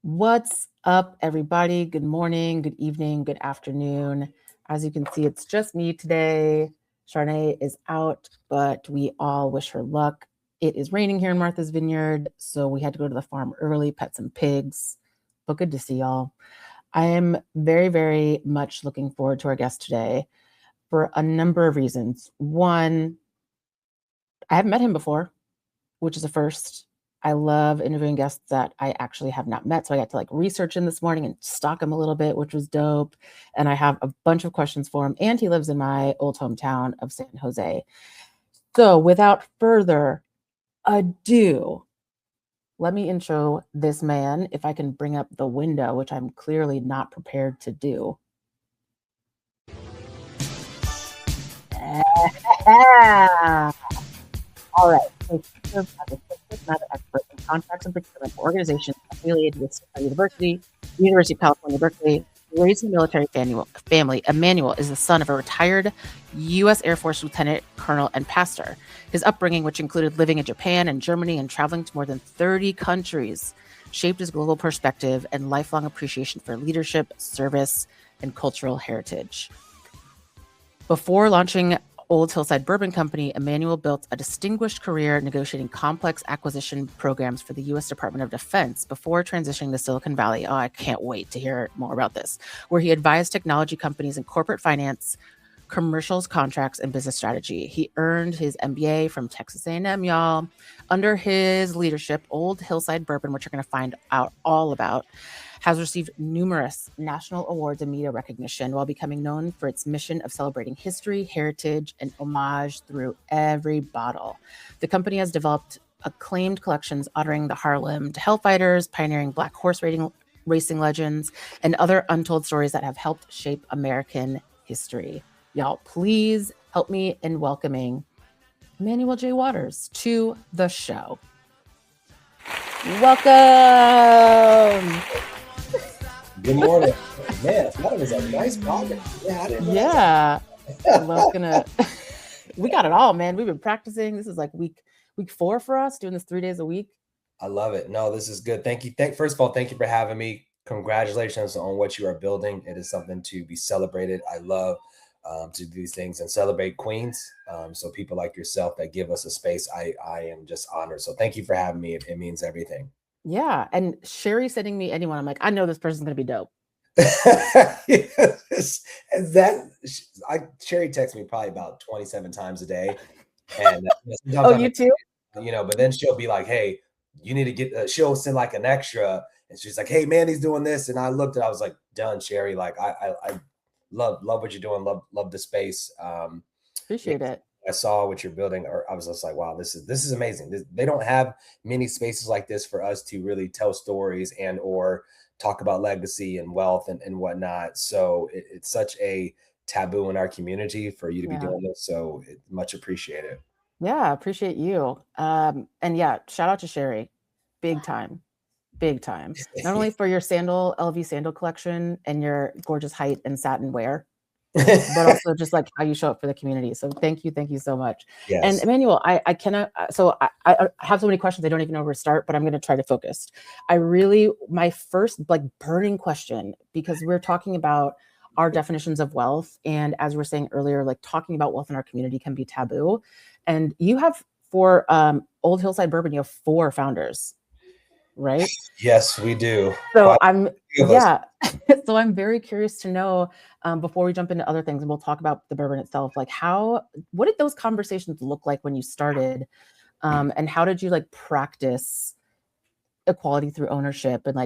What's up, everybody? Good morning, good evening, good afternoon. As you can see, it's just me today. Charnay is out, but we all wish her luck. It is raining here in Martha's Vineyard, so we had to go to the farm early, pet some pigs. But good to see y'all. I am very, very much looking forward to our guest today for a number of reasons. One, I haven't met him before, which is a first. I love interviewing guests that I actually have not met. So I got to research him this morning and stalk him a little bit, which was dope. And I have a bunch of questions for him. And he lives in my old hometown of San Jose. So without further ado, let me intro this man. If I can bring up the window, which I'm clearly not prepared to do. All right. So served as a subject matter expert in contracts and procurement for organizations affiliated with Stanford University, University of California, Berkeley. Raised in a military family, Emmanuel is the son of a retired U.S. Air Force lieutenant colonel and pastor. His upbringing, which included living in Japan and Germany and traveling to more than 30 countries, shaped his global perspective and lifelong appreciation for leadership, service, and cultural heritage. Before launching Old Hillside Bourbon Company, Emmanuel built a distinguished career negotiating complex acquisition programs for the U.S. Department of Defense before transitioning to Silicon Valley. Oh, I can't wait to hear more about this, where he advised technology companies in corporate finance, commercials, contracts, and business strategy. He earned his MBA from Texas A&M, y'all. Under his leadership, Old Hillside Bourbon, which you're going to find out all about, has received numerous national awards and media recognition while becoming known for its mission of celebrating history, heritage, and homage through every bottle. The company has developed acclaimed collections honoring the Harlem Hellfighters, pioneering Black horse racing legends, and other untold stories that have helped shape American history. Y'all, please help me in welcoming Emmanuel J. Waters to the show. Welcome. Good morning. Man, that was a nice project. Yeah. We got it all, man. We've been practicing. This is like week 4 for us, doing this 3 days a week. I love it. No, this is good. Thank you. First of all, thank you for having me. Congratulations on what you are building. It is something to be celebrated. I love to do these things and celebrate queens. So people like yourself that give us a space, I am just honored. So thank you for having me. It means everything. Yeah. And Sherry sending me anyone, I'm like, I know this person's going to be dope. Sherry texts me probably about 27 times a day. And oh, you too? But then she'll be like, hey, you need to get, she'll send like an extra. And she's like, hey, man, he's doing this. And I looked and I was like, done, Sherry. Like, I love what you're doing. Love the space. Appreciate it. I saw what you're building, or I was just like, wow, this is amazing. They don't have many spaces like this for us to really tell stories and or talk about legacy and wealth and whatnot. So it's such a taboo in our community for you to be doing this. So it's much appreciated. Yeah, appreciate you. And yeah, shout out to Sherry. Big time. Not only for your LV sandal collection and your gorgeous height and satin wear, but also just like how you show up for the community. So thank you so much. Yes. And Emmanuel, I cannot, so I have so many questions, I don't even know where to start, but I'm going to try to focus. My first burning question, because we're talking about our definitions of wealth. And as we were saying earlier, talking about wealth in our community can be taboo. And you have for Old Hillside Bourbon, you have 4 founders, right? Yes, we do. So so I'm very curious to know, before we jump into other things, and we'll talk about the bourbon itself, what did those conversations look like when you started, and how did you practice equality through ownership, and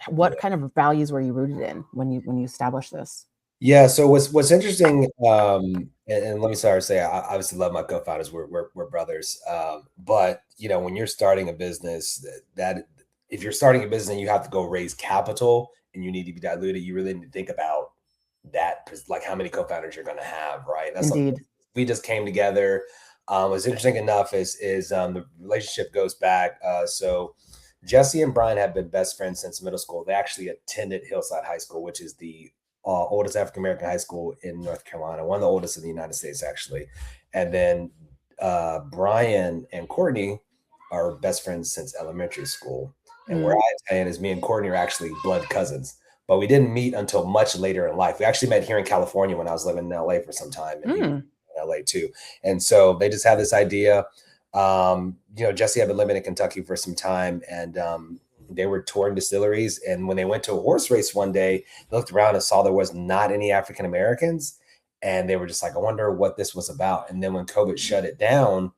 what kind of values were you rooted in when you established this? Yeah. So what's interesting, and let me say, I obviously love my co-founders. We're brothers. But when you're starting a business, that if you're starting a business and you have to go raise capital and you need to be diluted, you really need to think about that, like how many co-founders you're going to have, right? That's Indeed. We just came together. What's interesting enough is the relationship goes back. So Jesse and Brian have been best friends since middle school. They actually attended Hillside High School, which is the oldest African-American high school in North Carolina, one of the oldest in the United States, actually. And then Brian and Courtney are best friends since elementary school. and we're Italian, is me and Courtney are actually blood cousins. But we didn't meet until much later in life. We actually met here in California when I was living in LA for some time, and he was in LA too. And so they just have this idea. Jesse had been living in Kentucky for some time, and they were touring distilleries. And when they went to a horse race one day, they looked around and saw there was not any African Americans, and they were just like, I wonder what this was about. And then when COVID shut it down,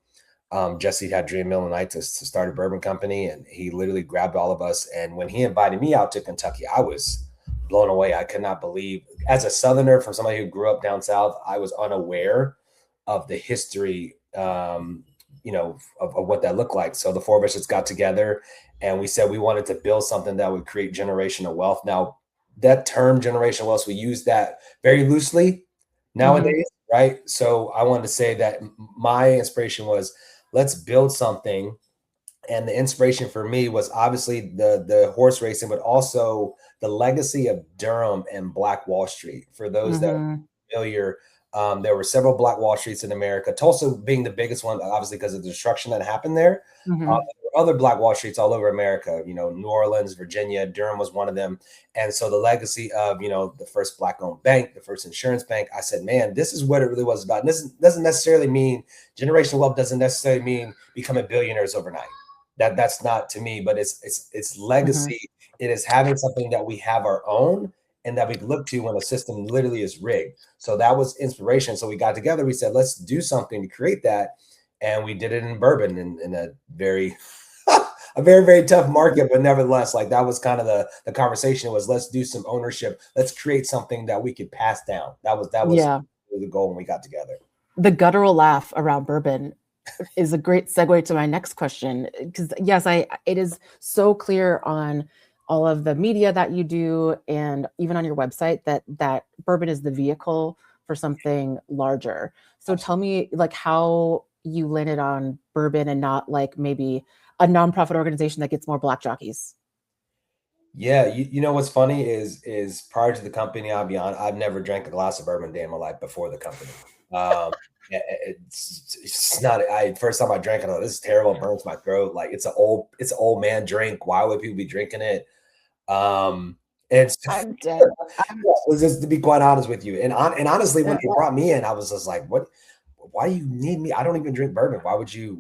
Jesse had dream Mill and I to start a bourbon company, and he literally grabbed all of us. And when he invited me out to Kentucky, I was blown away. I could not believe, as a Southerner, from somebody who grew up down South, I was unaware of the history, of what that looked like. So the four of us just got together and we said we wanted to build something that would create generational wealth. Now, that term generational wealth, we use that very loosely nowadays, right? So I wanted to say that my inspiration was, let's build something. And the inspiration for me was obviously the horse racing, but also the legacy of Durham and Black Wall Street. For those that are familiar, there were several Black Wall Streets in America, Tulsa being the biggest one, obviously because of the destruction that happened there. There were other Black Wall Streets all over America, New Orleans, Virginia, Durham was one of them. And so the legacy of, the first Black-owned bank, the first insurance bank, I said, man, this is what it really was about. And this doesn't necessarily mean generational wealth, doesn't necessarily mean becoming billionaires overnight. That's not to me, but it's legacy. It is having something that we have our own and that we look to when a system literally is rigged. So that was inspiration. So we got together, we said, let's do something to create that. And we did it in bourbon in a very, a very, very tough market, but nevertheless, like that was kind of the conversation was, let's do some ownership. Let's create something that we could pass down. That was the goal when we got together. The guttural laugh around bourbon is a great segue to my next question, because yes, it is so clear on all of the media that you do and even on your website that bourbon is the vehicle for something larger. So tell me, like, how you landed on bourbon and not like maybe a nonprofit organization that gets more black jockeys. Yeah, you know what's funny is prior to the company, I've never drank a glass of bourbon a day in my life before the company. It's not. First time I drank it, this is terrible. It burns my throat. Like it's an old man drink. Why would people be drinking it? It's I'm dead. Just to be quite honest with you, and honestly, when they brought me in, I was just like, what? Why do you need me? I don't even drink bourbon. Why would you?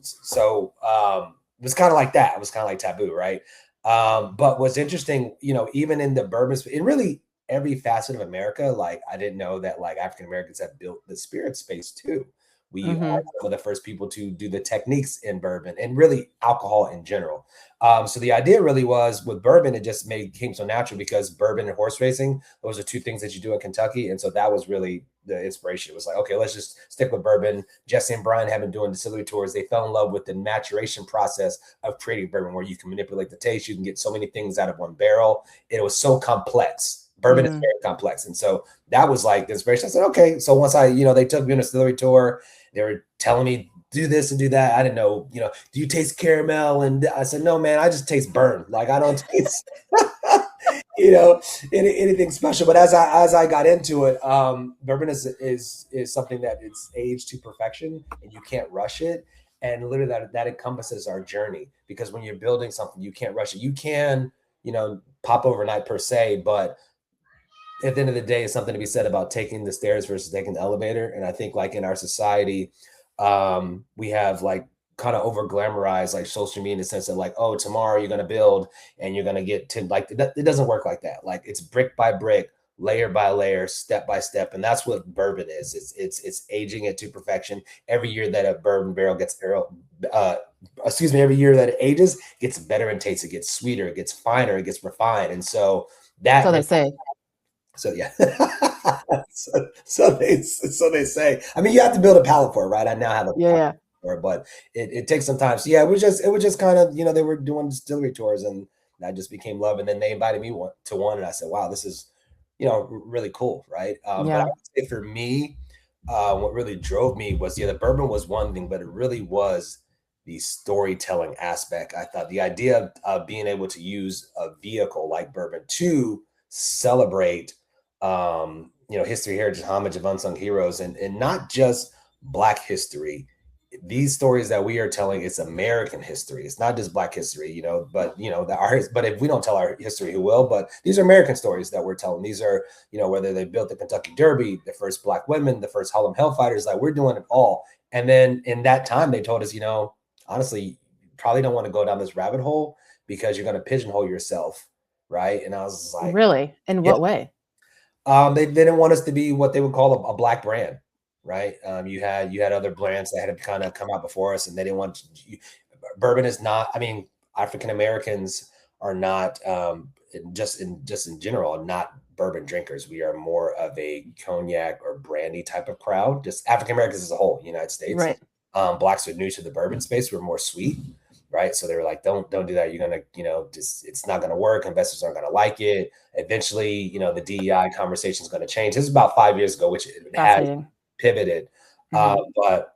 So it was kind of like that. It was kind of like taboo, right? But what's interesting, even in the bourbon, in really every facet of America, like I didn't know that like African Americans have built the spirit space too. We are some of the first people to do the techniques in bourbon and really alcohol in general. So the idea really was with bourbon, it just came so natural because bourbon and horse racing, those are two things that you do in Kentucky. And so that was really the inspiration. It was like, okay, let's just stick with bourbon. Jesse and Brian have been doing distillery tours. They fell in love with the maturation process of creating bourbon, where you can manipulate the taste. You can get so many things out of one barrel. It was so complex. Bourbon is very complex. And so that was like the inspiration. I said, okay. So once they took me on a distillery tour, they were telling me, do this and do that. I didn't know, do you taste caramel? And I said, no, man, I just taste burn. Like I don't taste, anything special. But as I got into it, bourbon is something that it's aged to perfection and you can't rush it. And literally that encompasses our journey, because when you're building something, you can't rush it. You can, pop overnight per se, but at the end of the day, it's something to be said about taking the stairs versus taking the elevator. And I think like in our society, we have like kind of over glamorized like social media in the sense of like, oh, tomorrow you're going to build and you're going to get to like, it doesn't work like that. Like it's brick by brick, layer by layer, step by step. And that's what bourbon is. It's aging it to perfection. Every year that a bourbon barrel every year that it ages, gets better in taste. It gets sweeter, it gets finer, it gets refined. And so they say. So yeah, so they say. I mean, you have to build a palate for it, right? I now have a palate for it, but it takes some time. So yeah, it was just kind of they were doing distillery tours, and that just became love. And then they invited me to one, and I said, wow, this is really cool, right? But I would say for me, what really drove me was the bourbon was one thing, but it really was the storytelling aspect. I thought the idea of being able to use a vehicle like bourbon to celebrate history, heritage, homage of unsung heroes, and not just Black history, these stories that we are telling, it's American history. It's not just Black history, but but if we don't tell our history, who will? But these are American stories that we're telling. These are, whether they built the Kentucky Derby, the first Black women, the first Harlem Hellfighters, like we're doing it all. And then in that time, they told us, honestly, you probably don't want to go down this rabbit hole because you're going to pigeonhole yourself. Right. And I was like, Really? In yeah. what way? They didn't want us to be what they would call a Black brand. Right. You had other brands that had to kind of come out before us, and they didn't want bourbon is not, I mean, African Americans are not, just in general, not bourbon drinkers. We are more of a cognac or brandy type of crowd, just African Americans as a whole, United States. Right. Blacks are new to the bourbon space. We're more sweet. Right. So they were like, don't do that. You're going to, just, it's not going to work. Investors aren't going to like it. Eventually, the DEI conversation is going to change. This is about 5 years ago, which it has pivoted. But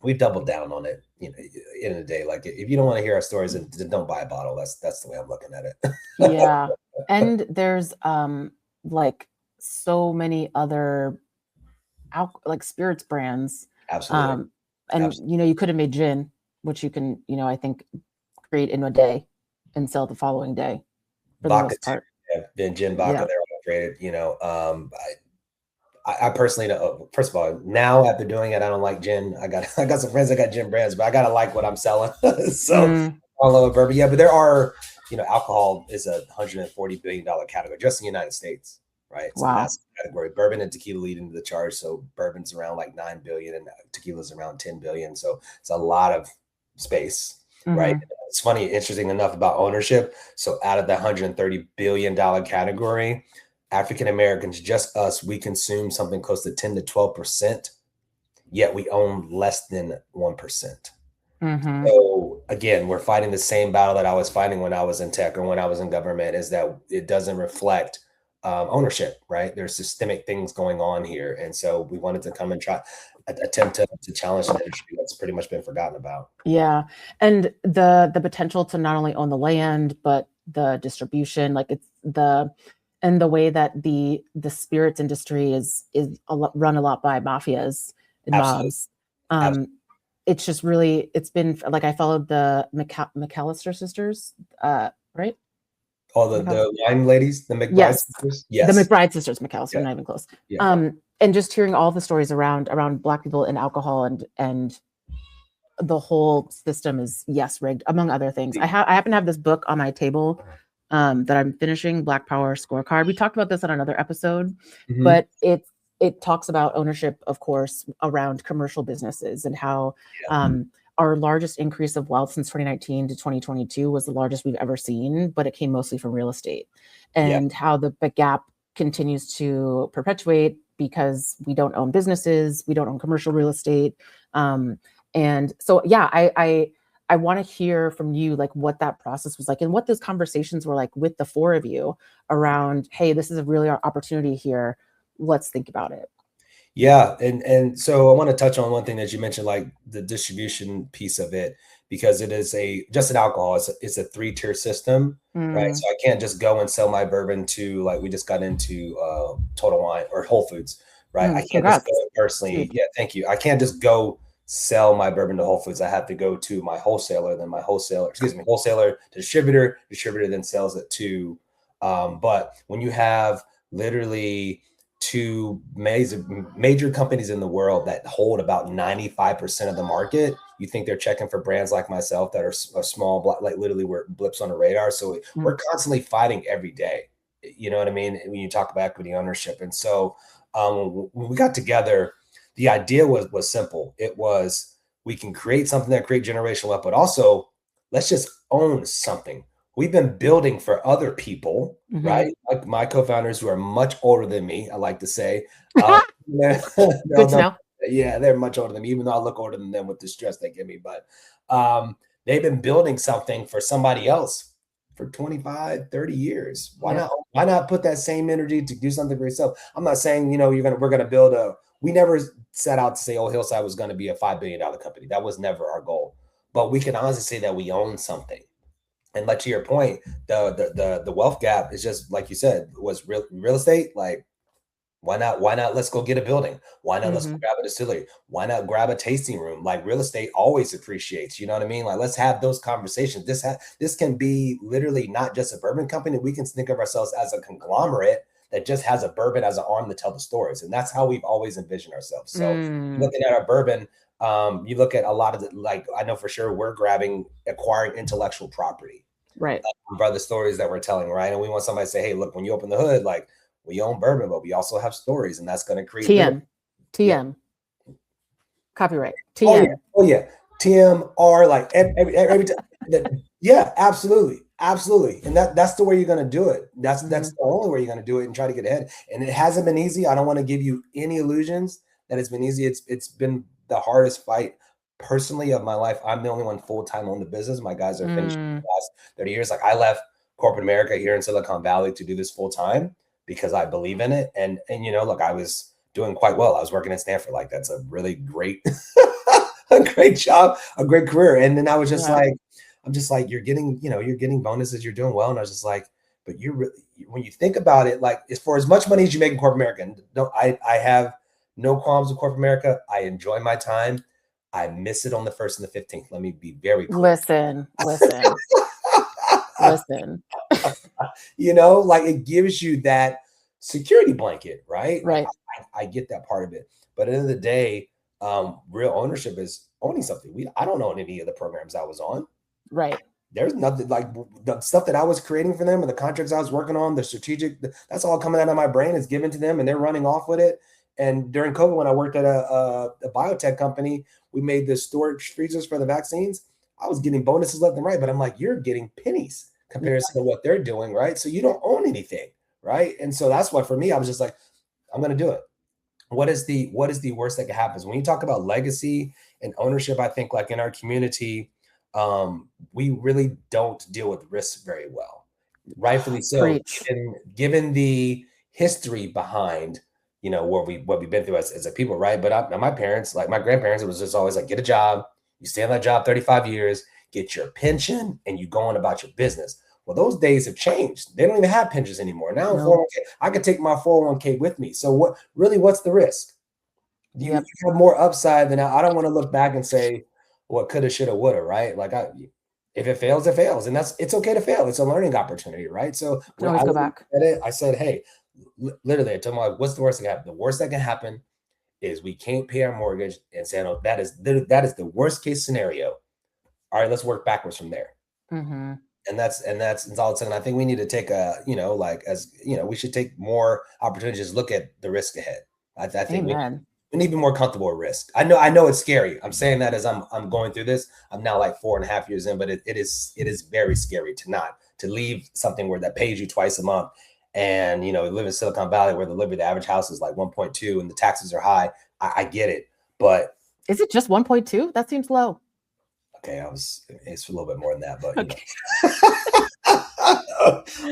we doubled down on it, end of the day. Like, if you don't want to hear our stories, then don't buy a bottle. That's the way I'm looking at it. Yeah. And there's like so many other like spirits brands. Absolutely. And Absolutely. you could have made gin, which you can, I think create in a day and sell the following day for vodka, the most part. Then gin, vodka, they're all created, I personally know, first of all, now after doing it, I don't like gin. I got some friends that got gin brands, but I gotta like what I'm selling. So I love bourbon. Yeah, but there are, alcohol is a $140 billion category just in the United States, right? It's a massive category. Bourbon and tequila lead into the charge. So bourbon's around like 9 billion and tequila's around 10 billion. So it's a lot of space, right? It's funny, interesting enough about ownership. So out of the $130 billion category, African Americans, just us, we consume something close to 10 to 12%, yet we own less than 1%. So again, we're fighting the same battle that I was fighting when I was in tech or when I was in government, is that it doesn't reflect ownership, right? There's systemic things going on here. And so we wanted to come and attempt to challenge an industry that's pretty much been forgotten about. Yeah. And the potential to not only own the land, but the distribution, like and the way that the spirits industry is run a lot by mafias and mobs. It's just really, it's been like, I followed the McAllister sisters, right? Oh, the wine ladies, the McBride sisters? Yes. The McBride sisters, McAllister, not even close. Yeah. And just hearing all the stories around Black people and alcohol and the whole system is, rigged, among other things. I happen to have this book on my table that I'm finishing, Black Power Scorecard. We talked about this on another episode, but it talks about ownership, of course, around commercial businesses and how our largest increase of wealth since 2019 to 2022 was the largest we've ever seen, but it came mostly from real estate, and how the gap continues to perpetuate because we don't own businesses, we don't own commercial real estate. And so, I want to hear from you, like what that process was like and what those conversations were like with the four of you around, hey, this is a really our opportunity here. Let's think about it. Yeah. And so I want to touch on one thing that you mentioned, like the distribution piece of it, because it is just an alcohol. It's a 3-tier system, right? So I can't just go and sell my bourbon to, like, we just got into Total Wine or Whole Foods, right? I can't just go personally. Yeah. Thank you. I can't just go sell my bourbon to Whole Foods. I have to go to my wholesaler, then wholesaler to distributor then sells it to, but when you have literally 2 major companies in the world that hold about 95% of the market, you think they're checking for brands like myself that are small, like literally we're blips on the radar. So we're constantly fighting every day. You know what I mean? When you talk about equity ownership. And so when we got together, the idea was simple. It was, we can create something that create generational wealth, but also let's just own something. We've been building for other people, right? Like my co-founders, who are much older than me, I like to say. Good to know. Yeah, they're much older than me, even though I look older than them with the stress they give me. But they've been building something for somebody else for 25, 30 years. Why not put that same energy to do something for yourself? I'm not saying, we're gonna build we never set out to say, oh, Hillside was gonna be a $5 billion company. That was never our goal. But we can honestly say that we own something. And like to your point, the wealth gap is just, like you said, was real estate. Like Why not? Why not? Let's go get a building. Why not? Let's go Mm-hmm. grab a distillery. Why not grab a tasting room? Like real estate always appreciates. You know what I mean? Like let's have those conversations. This can be literally not just a bourbon company. We can think of ourselves as a conglomerate that just has a bourbon as an arm to tell the stories, and that's how we've always envisioned ourselves. So Mm, looking at our bourbon, you look at a lot of the, like I know for sure we're acquiring intellectual property right. by the stories that we're telling, right? And we want somebody to say, hey, look, when you open the hood, like we own bourbon, but we also have stories, and that's going to create literally, TM. yeah. TM. Copyright. Oh yeah, TM. oh yeah. TMR, like every time. Yeah, absolutely, absolutely, and that's the way you're going to do it. That's Mm-hmm. the only way you're going to do it and try to get ahead. And it hasn't been easy. I don't want to give you any illusions that it's been easy. It's been the hardest fight personally of my life. I'm the only one full time on the business. My guys are finishing the last 30 years. Like I left corporate America here in Silicon Valley to do this full time because I believe in it. And look, I was doing quite well. I was working at Stanford. Like that's a really great a great job, a great career. And then I was just Yeah. like, I'm just like, you're getting bonuses, you're doing well. And I was just like, but you really, when you think about it, like as for as much money as you make in corporate America, and I have no qualms with corporate America. I enjoy my time. I miss it on the 1st and the 15th. Let me be very clear. Listen. Like it gives you that security blanket, right? Like Right. I get that part of it. But at the end of the day, real ownership is owning something. I don't own any of the programs I was on. Right. There's nothing like the stuff that I was creating for them and the contracts I was working on, the strategic, that's all coming out of my brain is given to them and they're running off with it. And during COVID, when I worked at a biotech company, we made the storage freezers for the vaccines. I was getting bonuses left and right, but I'm like, you're getting pennies compared to what they're doing, right? So you don't own anything, right? And so that's why for me, I was just like, I'm going to do it. What is the worst that could happen? When you talk about legacy and ownership, I think like in our community, we really don't deal with risk very well, rightfully so. Preach. Given the history behind what we've been through as a people, right? But my parents, like my grandparents, it was just always like get a job, you stay on that job 35 years, get your pension, and you go on about your business. Well, those days have changed. They don't even have pensions anymore. Now, No. 401k, I could take my 401k with me. So what's the risk? You have more upside than I don't want to look back and say what coulda, shoulda, woulda, right? Like if it fails, it fails. And it's okay to fail. It's a learning opportunity, right? So Can when I always go looked back. at it, I said, hey, literally, I told my what's the worst that can happen? The worst that can happen is we can't pay our mortgage and say, no, that is the worst case scenario. All right, let's work backwards from there. Mm-hmm. And that's all it's saying. I think we need to take we should take more opportunities, look at the risk ahead. I think Amen. we need to be more comfortable with risk. I know it's scary. I'm saying that as I'm going through this. I'm now like 4.5 years in, but it is very scary to leave something where that pays you twice a month. And live in Silicon Valley where the average house is like 1.2 and the taxes are high. I get it, but is it just 1.2? That seems low. Okay, it's a little bit more than that, but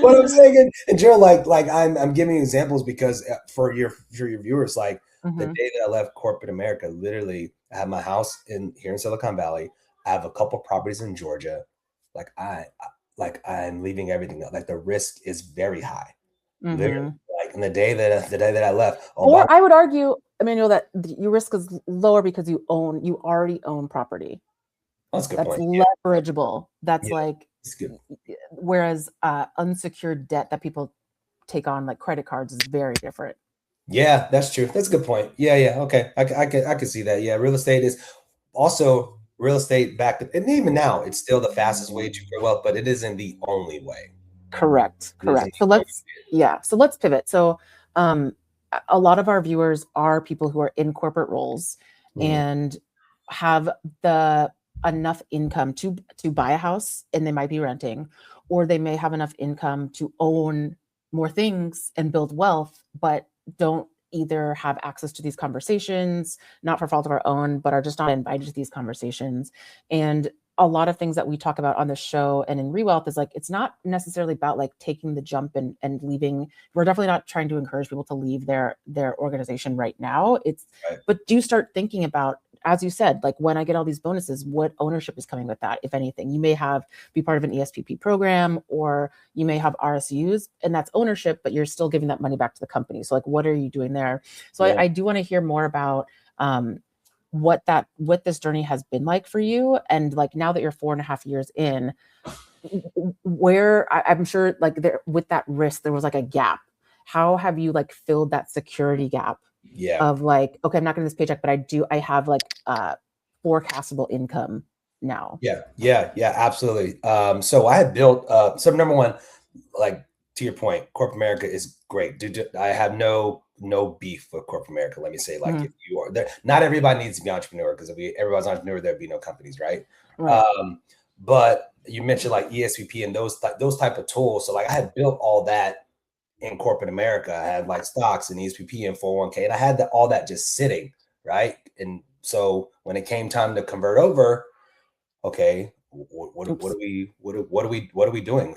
what I'm saying, and Joe, like I'm giving you examples because for your viewers, like the day that I left corporate America, literally I have my house here in Silicon Valley. I have a couple properties in Georgia. Like I'm leaving everything. Like the risk is very high. Literally, like in the day that I left. Or I would argue, Emmanuel, that your risk is lower because you already own property. That's a good point. Leverageable. That's good. Whereas unsecured debt that people take on, like credit cards, is very different. Yeah, that's true. That's a good point. Yeah. Okay, I can see that. Yeah, real estate is also back, and even now, it's still the fastest way to grow wealth, but it isn't the only way. Correct. So let's pivot. So, a lot of our viewers are people who are in corporate roles and have enough income to buy a house, and they might be renting, or they may have enough income to own more things and build wealth, but don't either have access to these conversations, not for fault of our own, but are just not invited to these conversations. And a lot of things that we talk about on the show and in ReWealth is like, it's not necessarily about like taking the jump and leaving. We're definitely not trying to encourage people to leave their organization right now. But do start thinking about as you said, like when I get all these bonuses, what ownership is coming with that? If anything, you may be part of an ESPP program, or you may have RSUs, and that's ownership, but you're still giving that money back to the company. So like, what are you doing there? So Yeah. I do want to hear more about what this journey has been like for you. And like, now that you're 4.5 years in, where I'm sure like there, with that risk, there was like a gap. How have you like filled that security gap Yeah. of like, okay, I'm not getting this paycheck, but I have like forecastable income now? Yeah, absolutely. So I had built so number one, like to your point, corporate America is great. I have no beef with corporate America. Let me say, like, Mhm. if you are there, not everybody needs to be an entrepreneur, because if everybody's an entrepreneur, there'd be no companies, right? Right. But you mentioned like ESPP and those type of tools. So like I had built all that in corporate America. I had like stocks and ESPP and 401k, and I had all that just sitting, right? And so when it came time to convert over, okay, what Oops. are we doing?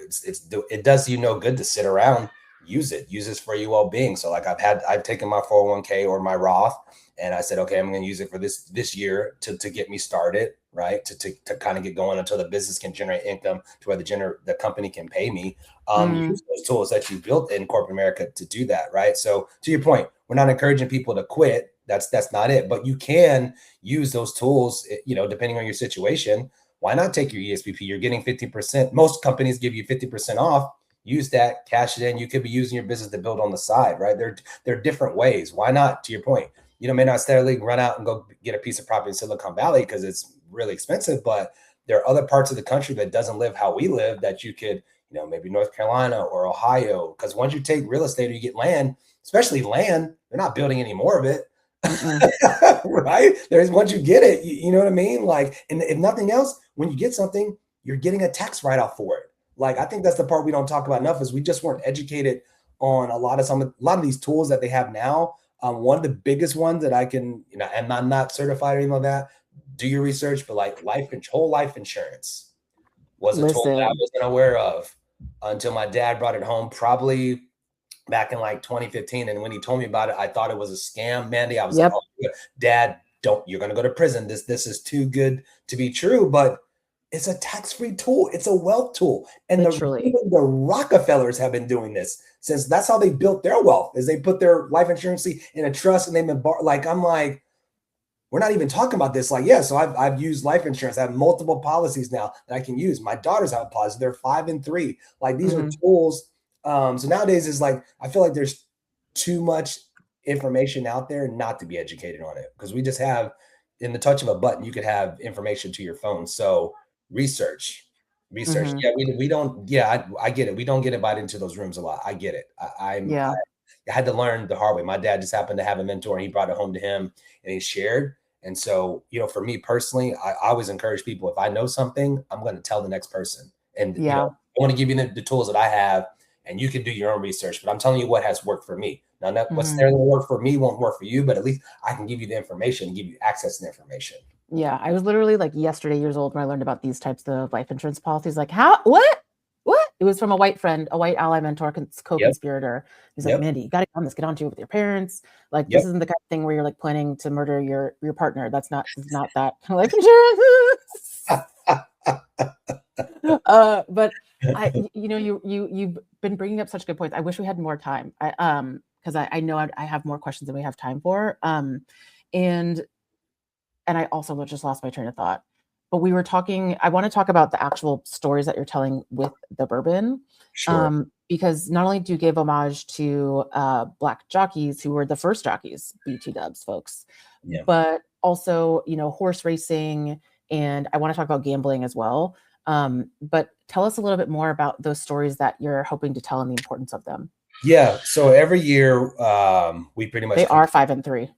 It does you no good to sit around. Use this for your well-being. So like I've taken my 401k or my Roth, and I said, okay, I'm going to use it for this year to get me started, right? To kind of get going until the business can generate income to where the company can pay me. Use those tools that you built in corporate America to do that, right? So to your point, we're not encouraging people to quit. That's not it. But you can use those tools, depending on your situation. Why not take your ESPP? You're getting 50%. Most companies give you 50% off. Use that, cash it in. You could be using your business to build on the side, right? There are different ways. Why not? To your point, may not necessarily run out and go get a piece of property in Silicon Valley because it's really expensive, but there are other parts of the country that doesn't live how we live that you could, maybe North Carolina or Ohio. Because once you take real estate or you get land, especially land, they're not building any more of it. Right? There's once you get it, you know what I mean? Like, and if nothing else, when you get something, you're getting a tax write-off for it. Like, I think that's the part we don't talk about enough, is we just weren't educated on a lot of these tools that they have now. One of the biggest ones that I can, and I'm not certified or anything like that, do your research, but like whole life insurance was a tool that I Listen. wasn't aware of until my dad brought it home, probably back in like 2015. And when he told me about it, I thought it was a scam, Mandy. I was like, Yep. oh, Dad, you're going to go to prison. This is too good to be true. But it's a tax-free tool. It's a wealth tool. And Literally. even the Rockefellers have been doing this since. That's how they built their wealth, is they put their life insurance in a trust, and they've been I'm like, we're not even talking about this. Like, yeah, so I've used life insurance. I have multiple policies now that I can use. My daughters have policies. They're 5 and 3. Like, these are tools. So nowadays is like, I feel like there's too much information out there not to be educated on it, because we just have, in the touch of a button, you could have information to your phone. So research. Yeah, we don't. Yeah, I get it. We don't get invited into those rooms a lot. I get it. Yeah. I had to learn the hard way. My dad just happened to have a mentor, and he brought it home to him, and he shared. And so, for me personally, I always encourage people, if I know something, I'm going to tell the next person. And, Yeah. I want to give you the tools that I have, and you can do your own research, but I'm telling you what has worked for me. Now, not what's necessarily work for me won't work for you, but at least I can give you the information and give you access to the information. Yeah. I was literally like yesterday years old when I learned about these types of life insurance policies. Like, how, what? It was from a white friend, a white ally mentor, Yep. co-conspirator. He's like, Yep. Mandy, you got to get on this, get onto it with your parents. Like, Yep. this isn't the kind of thing where you're like planning to murder your partner. This is not that kind of life insurance. But you've been bringing up such good points. I wish we had more time. Because I know I have more questions than we have time for. And I also just lost my train of thought. But we were talking, I want to talk about the actual stories that you're telling with the bourbon. Sure. Because not only do you give homage to Black jockeys, who were the first jockeys, BT Dubs folks, Yeah. but also, horse racing, and I want to talk about gambling as well. But tell us a little bit more about those stories that you're hoping to tell and the importance of them. Yeah. So every year, we pretty much They are 5 and 3.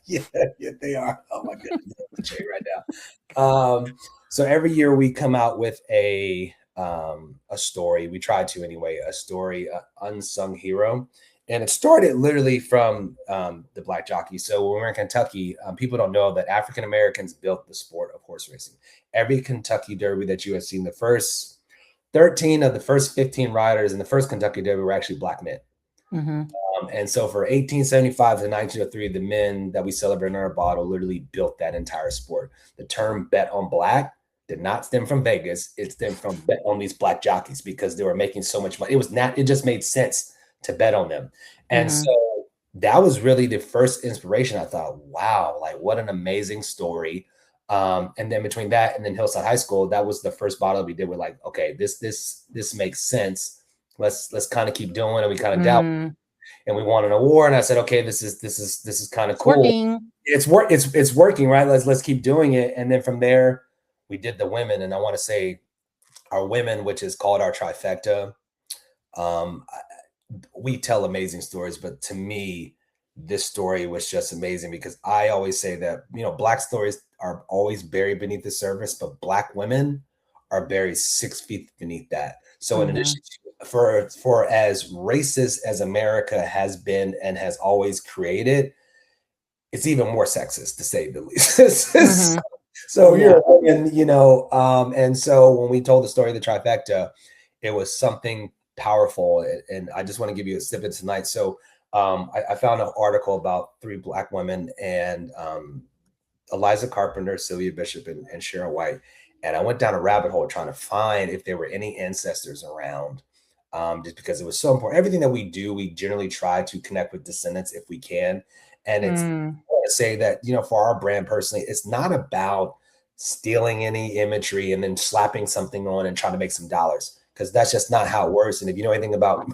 Yeah, they are. Oh my goodness, right now. So every year we come out with a story. We try to anyway, a story, unsung hero, and it started literally from the Black jockey. So when we're in Kentucky, people don't know that African Americans built the sport of horse racing. Every Kentucky Derby that you have seen, the first 13 of the first 15 riders in the first Kentucky Derby were actually Black men. Mm-hmm. And so for 1875 to 1903, the men that we celebrate in our bottle literally built that entire sport. The term bet on black did not stem from Vegas. It stemmed from bet on these black jockeys because they were making so much money. It was not, it just made sense to bet on them. And Mm-hmm. so that was really the first inspiration. I thought, wow, like what an amazing story. And then between that and then Hillside High School, that was the first bottle we did. We're like, okay, this makes sense. Let's kind of keep doing it. We kind of doubt Mm. and we won an award. And I said, okay, this is kind of It's cool. working. It's working, right? Let's keep doing it. And then from there, we did the women, and I want to say our women, which is called our trifecta. Um, we tell amazing stories, but to me, this story was just amazing because I always say that black stories are always buried beneath the surface, but black women are buried 6 feet beneath that. So in Mm-hmm. addition to for as racist as America has been and has always created, it's even more sexist to say the least. Mm-hmm. So Yeah. you're a woman, and so when we told the story of the trifecta, it was something powerful. And I just want to give you a snippet tonight. So I found an article about three black women and Eliza Carpenter, Sylvia Bishop, and Sharon White. And I went down a rabbit hole trying to find if there were any ancestors around, just because it was so important. Everything that we do, we generally try to connect with descendants if we can. And it's Mm. I want to say that, for our brand personally, it's not about stealing any imagery and then slapping something on and trying to make some dollars, because that's just not how it works. And if you know anything about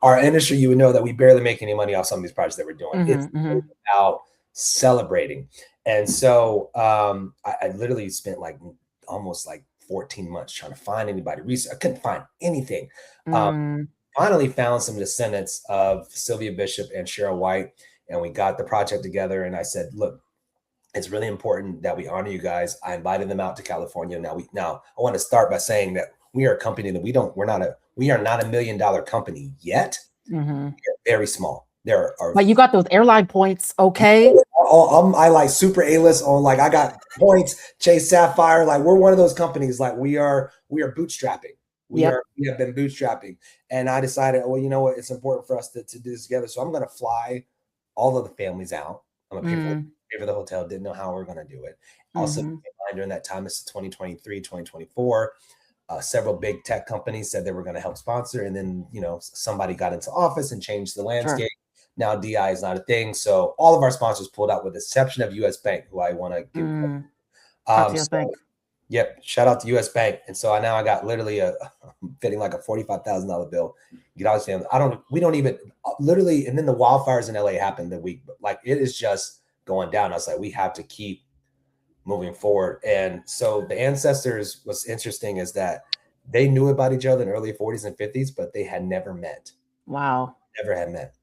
our industry, you would know that we barely make any money off some of these projects that we're doing. It's Mm-hmm. Mm-hmm. about celebrating. And so I literally spent like almost like 14 months trying to find anybody. Research. I couldn't find anything. Um, Mm. Finally found some descendants of Sylvia Bishop and Cheryl White, and we got the project together. And I said, look, it's really important that we honor you guys. I invited them out to California. Now I want to start by saying that we are a company that we are not $1 million company yet. Mm-hmm. We're very small. There are But you got those airline points, okay? I like super A-list on, like, I got points, Chase Sapphire. Like, we're one of those companies. Like, we are bootstrapping. We Yep. have been bootstrapping. And I decided, well, you know what? It's important for us to do this together. So I'm going to fly all of the families out. I'm going to pay for the hotel. Didn't know how we are going to do it. Also, during that time, this is 2023, 2024. Several big tech companies said they were going to help sponsor. And then, somebody got into office and changed the landscape. Sure. Now DI is not a thing. So all of our sponsors pulled out with the exception of US Bank, who I want to give US Bank. Yep. Shout out to US Bank. And so now I got literally fitting like a $45,000 bill. Get all this family. We don't even literally, and then the wildfires in LA happened the week, but like it is just going down. I was like, we have to keep moving forward. And so the ancestors, what's interesting is that they knew about each other in the early 40s and 50s, but they had never met. Wow. Never had met.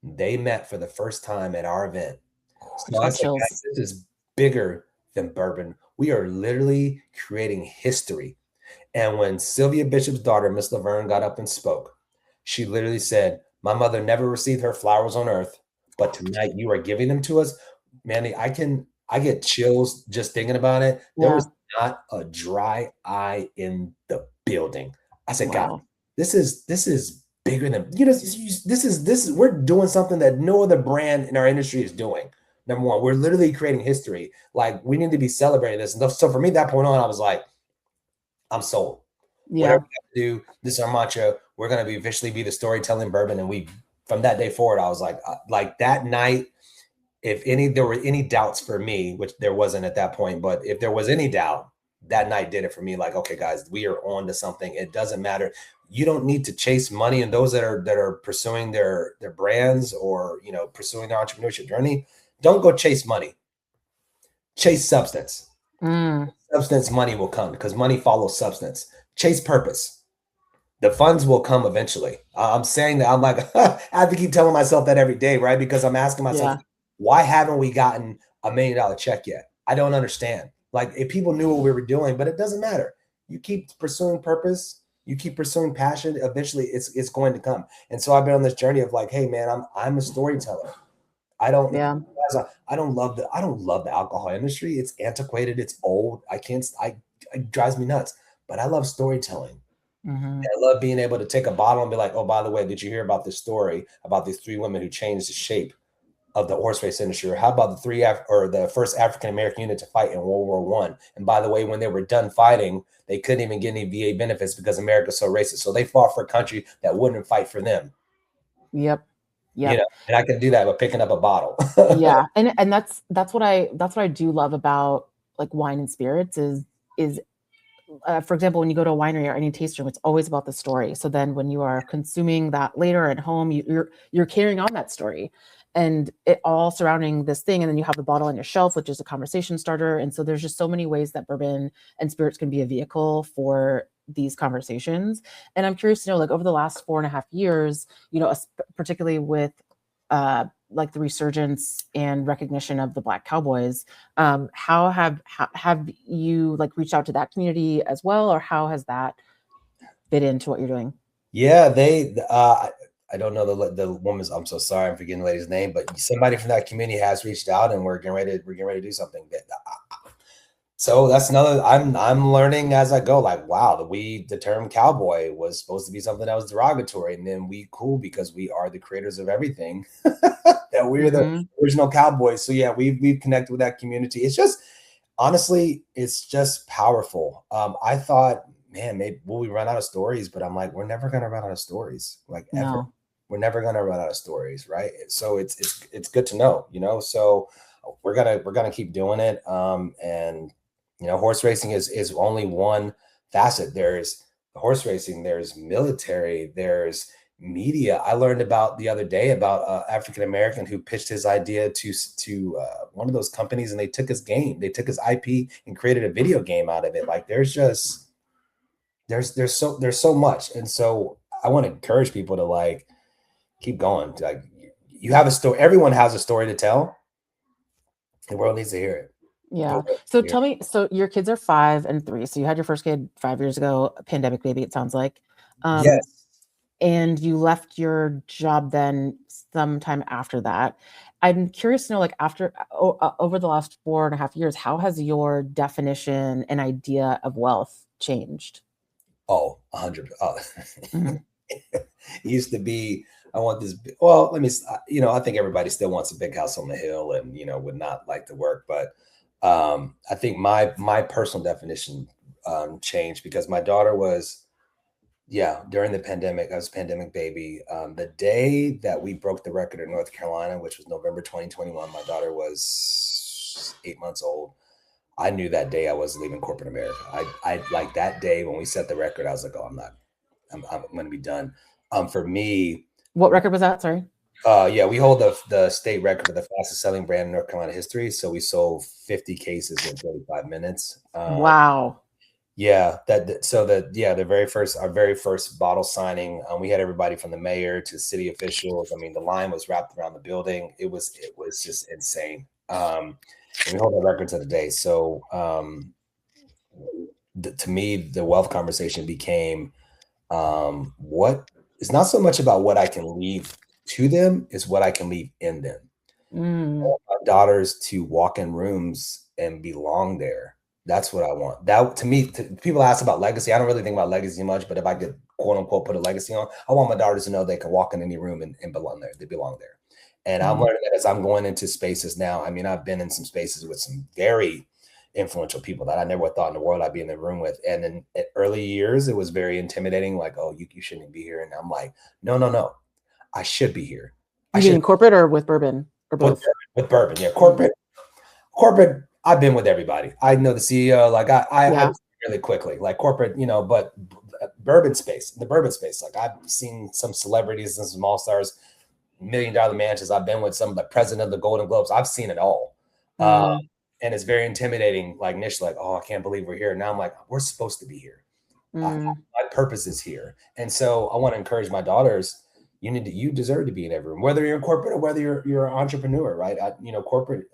They met for the first time at our event. So I said, guys, this is bigger than bourbon. We are literally creating history. And when Sylvia Bishop's daughter, Miss Laverne, got up and spoke, she literally said, my mother never received her flowers on earth, but tonight you are giving them to us. Manny, I get chills just thinking about it. Yeah. There was not a dry eye in the building. I said, wow. God, this is bigger than, this is we're doing something that no other brand in our industry is doing. Number one, we're literally creating history. Like, we need to be celebrating this. So for me, that point on, I was like, I'm sold. Yeah. Whatever we have to do, this is our mantra. We're going to officially be the storytelling bourbon. And from that day forward, I was like that night, if there were any doubts for me, which there wasn't at that point, but if there was any doubt, that night did it for me. Like, okay, guys, we are on to something. It doesn't matter. You don't need to chase money. And those that are pursuing their brands or, pursuing their entrepreneurship journey, don't go chase money. Chase substance. Substance, money will come because money follows substance. Chase purpose. The funds will come eventually. I'm saying that. I'm like, I have to keep telling myself that every day, right? Because I'm asking myself, why haven't we gotten $1 million check yet? I don't understand. Like, if people knew what we were doing, but it doesn't matter. You keep pursuing purpose, you keep pursuing passion, eventually it's going to come. And so I've been on this journey of like, hey man, I'm a storyteller. I don't love the alcohol industry. It's antiquated, it's old. It drives me nuts, but I love storytelling. Mhm. I love being able to take a bottle and be like, oh, by the way, did you hear about this story about these three women who changed the shape of the horse race industry? Or how about the the first African American unit to fight in World War One? And by the way, when they were done fighting, they couldn't even get any VA benefits because America's so racist. So they fought for a country that wouldn't fight for them. Yep. Yep. And I can do that by picking up a bottle. Yeah. And that's what I do love about like wine and spirits is for example, when you go to a winery or any tasting room, it's always about the story. So then when you are consuming that later at home, you're carrying on that story and it all surrounding this thing. And then you have the bottle on your shelf, which is a conversation starter. And so there's just so many ways that bourbon and spirits can be a vehicle for these conversations. And I'm curious to know, like over the last 4.5 years, particularly with like the resurgence and recognition of the Black Cowboys, how have you like reached out to that community as well, or how has that fit into what you're doing? Yeah, I don't know the woman's. I'm so sorry, I'm forgetting the lady's name, but somebody from that community has reached out, and we're getting ready to do something. So that's another. I'm learning as I go. Like, wow, the term cowboy was supposed to be something that was derogatory, and then we cool because we are the creators of everything. That we're the Mm-hmm. original cowboys. So yeah, we've connected with that community. It's just honestly, it's just powerful. I thought, man, maybe will we run out of stories? But I'm like, we're never gonna run out of stories, like ever. No. We're never gonna run out of stories, right? So it's good to know. So we're gonna keep doing it. And horse racing is only one facet. There's horse racing, there's military, there's media. I learned about the other day about African American who pitched his idea to one of those companies, and they took his game, they took his IP and created a video game out of it. Like there's so much, and so I want to encourage people to like keep going. Like you have a story, everyone has a story to tell. The world needs to hear it. Yeah. So tell me, so your kids are 5 and 3. So you had your first kid 5 years ago, a pandemic baby, it sounds like. Um, Yes. and you left your job then sometime after that. I'm curious to know, like after over the last 4.5 years, how has your definition and idea of wealth changed? Oh, 100. Mhm. It used to be, I want this. Well, I think everybody still wants a big house on the hill and, would not like to work. But I think my personal definition changed because my daughter was, yeah, during the pandemic, I was a pandemic baby. The day that we broke the record in North Carolina, which was November 2021, my daughter was 8 months old. I knew that day I wasn't leaving corporate America. I like that day when we set the record, I was like, oh, I'm going to be done. For me, What record was that? Sorry. yeah, we hold the state record for the fastest selling brand in North Carolina history. So we sold 50 cases in 35 minutes. Wow. Yeah, the our very first bottle signing, we had everybody from the mayor to city officials. I mean, the line was wrapped around the building. It was just insane. And we hold the record to the day. So to me, the wealth conversation became what it's not so much about what I can leave to them, is what I can leave in them. I Mm. want my daughters to walk in rooms and belong there. That's what I want. That to me, people ask about legacy. I don't really think about legacy much, but if I could quote unquote put a legacy on, I want my daughters to know they can walk in any room and belong there. They belong there. And I'm Mm. learning that as I'm going into spaces now. I mean, I've been in some spaces with some very influential people that I never thought in the world I'd be in the room with. And in early years, it was very intimidating. Like, oh, you shouldn't be here. And I'm like, no, I should be here. I You mean should in corporate or with bourbon or with both? with bourbon. Yeah, Mm. corporate. I've been with everybody. I know the CEO. Like I Yeah. was really quickly like corporate. But bourbon space, the bourbon space. Like I've seen some celebrities and some all stars, $1 million mansions. I've been with some of the president of the Golden Globes. I've seen it all. Uh, Mm. and it's very intimidating. Like Nish, like, oh, I can't believe we're here. Now I'm like, we're supposed to be here. Mm. My purpose is here. And so I want to encourage my daughters. You deserve to be in every room, whether you're in corporate or whether you're an entrepreneur, right? Corporate,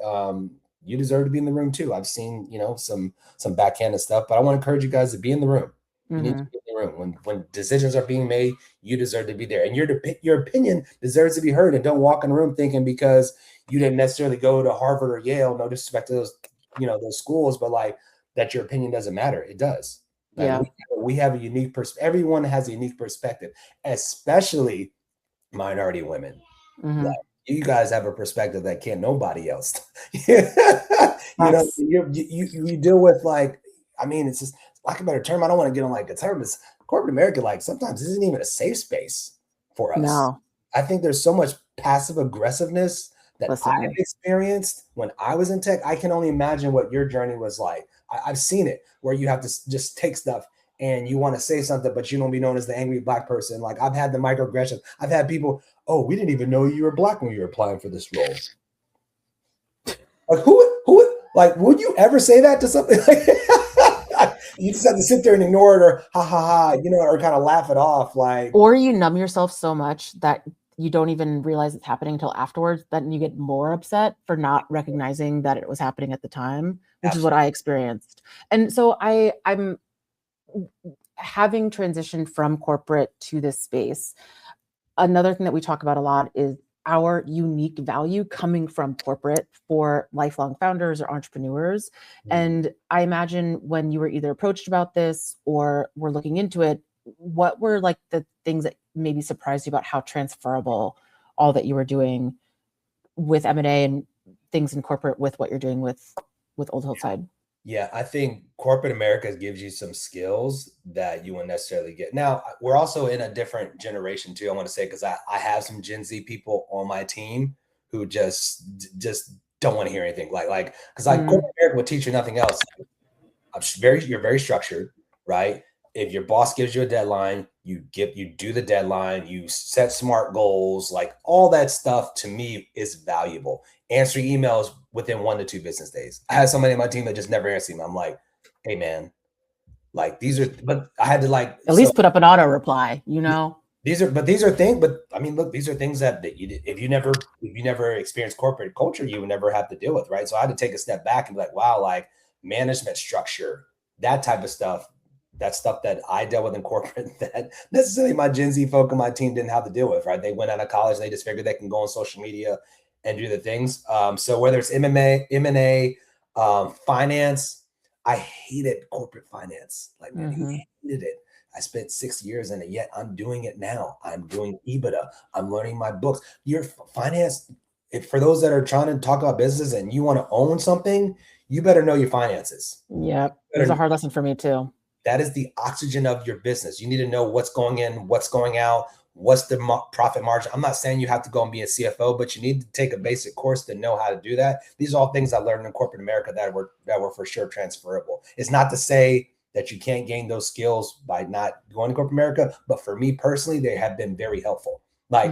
you deserve to be in the room too. I've seen, some backhanded stuff, but I want to encourage you guys to be in the room. You need to Mhm. be in the room when decisions are being made. You deserve to be there, and your opinion deserves to be heard. And don't walk in the room thinking because you didn't necessarily go to Harvard or Yale. No disrespect to those schools, but like that, your opinion doesn't matter. It does. Like Yeah. we have a unique everyone has a unique perspective, especially minority women. Hmm. Like, you guys have a perspective that can't nobody else. That's You deal with like, I mean, it's just like a better term. I don't want to get on like a term. It's corporate America. Like sometimes isn't even a safe space for us. no. I think there's so much passive aggressiveness that I've Listen, experienced when I was in tech. I can only imagine what your journey was like. I've seen it where you have to just take stuff and you want to say something, but you don't be known as the angry Black person. Like I've had the microaggression. I've had people, oh, we didn't even know you were Black when you were applying for this role. Like who, like, would you ever say that to something? You just have to sit there and ignore it or ha ha ha, or kind of laugh it off. Like, or you numb yourself so much that you don't even realize it's happening until afterwards. Then you get more upset for not recognizing that it was happening at the time, which is what I experienced. And so I'm having transitioned from corporate to this space. Another thing that we talk about a lot is our unique value coming from corporate for lifelong founders or entrepreneurs. And I imagine when you were either approached about this or were looking into it, what were like the things that maybe surprised you about how transferable all that you were doing with M&A and things in corporate with what you're doing with Old Hillside? Yeah, I think corporate America gives you some skills that you wouldn't necessarily get. Now, we're also in a different generation too, I want to say, because I have some Gen Z people on my team who just don't want to hear anything. Like because corporate America will teach you nothing else. You're very structured, right? If your boss gives you a deadline, you do the deadline, you set smart goals, like all that stuff to me is valuable. Answering emails within 1 to 2 business days. I had somebody on my team that just never answered me. I'm like, hey man, like but I had to like at least put up an auto reply, These are things, but I mean, look, these are things that if you never experienced corporate culture, you would never have to deal with, right? So I had to take a step back and be like, wow, like management structure, that type of stuff, that stuff that I dealt with in corporate that necessarily my Gen Z folk on my team didn't have to deal with, right? They went out of college, they just figured they can go on social media and do the things. So whether it's M&A, finance, I hated corporate finance. Like, man, I hated it. I spent 6 years in it, yet I'm doing it now. I'm doing EBITDA. I'm learning my books. Your finance, for those that are trying to talk about business and you want to own something, you better know your finances. Yeah, it was a hard lesson for me too. That is the oxygen of your business. You need to know what's going in, what's going out, what's the profit margin. I'm not saying you have to go and be a CFO, but you need to take a basic course to know how to do that. These are all things I learned in corporate America that were for sure transferable. It's not to say that you can't gain those skills by not going to corporate America, but for me personally, they have been very helpful. Like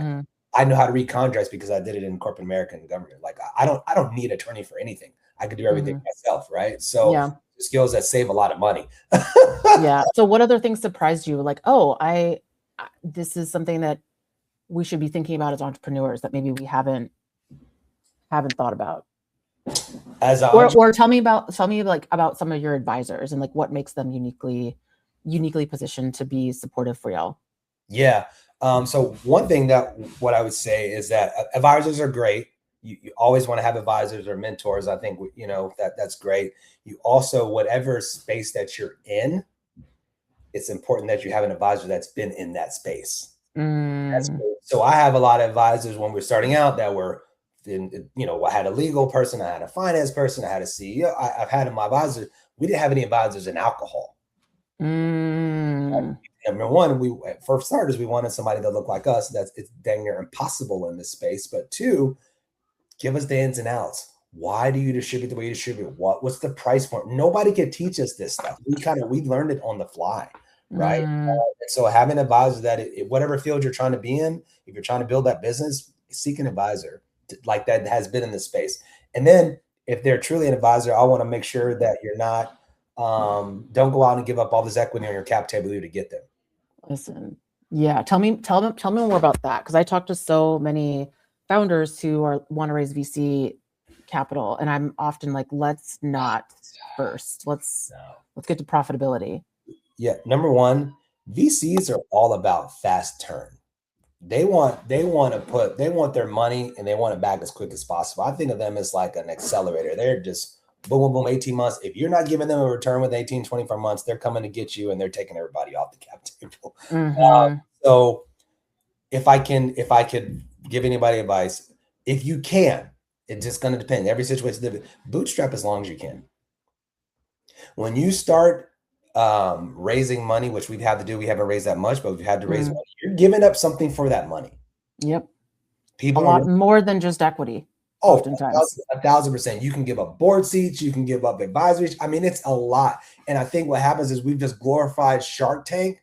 I know how to read contracts because I did it in corporate America and government. Like I don't need an attorney for anything. I could do everything myself, right? So skills that save a lot of money. Yeah. So what other things surprised you? Like, oh, this is something that we should be thinking about as entrepreneurs that maybe we haven't thought about. Or tell me about some of your advisors and like what makes them uniquely positioned to be supportive for y'all. Yeah. So one thing what I would say is that advisors are great. You always want to have advisors or mentors. I think, that's great. You also, whatever space that you're in, it's important that you have an advisor that's been in that space. So I have a lot of advisors when we're starting out that were, I had a legal person, I had a finance person, I had a CEO. I've had my advisors. We didn't have any advisors in alcohol. Number one, for starters, we wanted somebody that looked like us. It's dang near impossible in this space. But two, give us the ins and outs. Why do you distribute the way you distribute? What's the price point? Nobody could teach us this stuff. We learned it on the fly, right? So having an advisor that whatever field you're trying to be in, if you're trying to build that business, seek an advisor like that has been in this space. And then if they're truly an advisor, I want to make sure that you're not don't go out and give up all this equity on your cap table to get them. Listen, yeah, tell me more about that, because I talk to so many founders who want to raise VC capital, and I'm often like, let's not first. Let's get to profitability. Yeah, number one, VCs are all about fast turn. They want their money and they want it back as quick as possible. I think of them as like an accelerator. They're just boom, boom, boom, 18 months. If you're not giving them a return with 18, 24 months, they're coming to get you and they're taking everybody off the cap table. So if I could give anybody advice, if you can, it's just going to depend. Every situation is different. Bootstrap as long as you can. When you start raising money, which we've had to do, we haven't raised that much, but we've had to raise money. You're giving up something for that money. Yep. People a lot more than just equity. Oh, oftentimes. 1,000%. You can give up board seats. You can give up advisory. I mean, it's a lot. And I think what happens is we've just glorified Shark Tank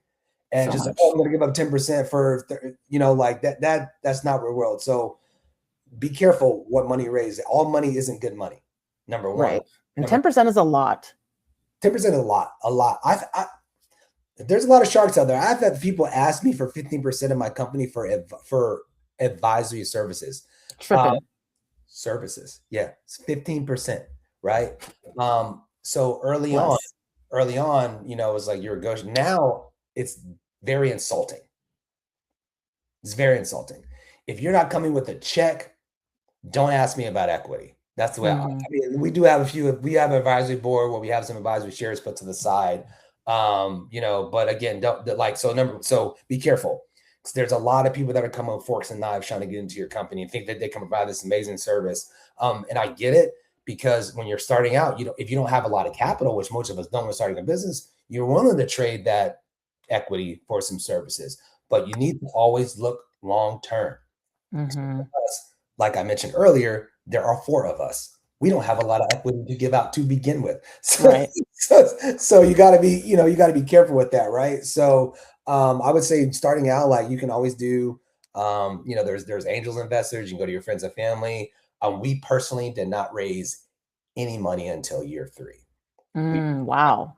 and I'm going to give up 10% for, like that's not real world. So be careful what money you raise. All money isn't good money. Number one. Right. And 10% is a lot. 10% is a lot. There's a lot of sharks out there. I've had people ask me for 15% of my company for advisory services. Tripping. Services. Yeah. It's 15%. Right. So early on, it was like you're a ghost. Now it's very insulting. It's very insulting. If you're not coming with a check, don't ask me about equity. That's the way I mean, we do have we have an advisory board where we have some advisory shares put to the side. But again, so be careful. There's a lot of people that are coming with forks and knives trying to get into your company and think that they can provide this amazing service. And I get it, because when you're starting out, if you don't have a lot of capital, which most of us don't when starting a business, you're willing to trade that equity for some services, but you need to always look long-term. Like I mentioned earlier, there are 4 of us. We don't have a lot of equity to give out to begin with. So, right. so you got to be, you got to be careful with that. Right. So I would say starting out, like you can always do, there's angels investors. You can go to your friends and family. We personally did not raise any money until year 3. Wow.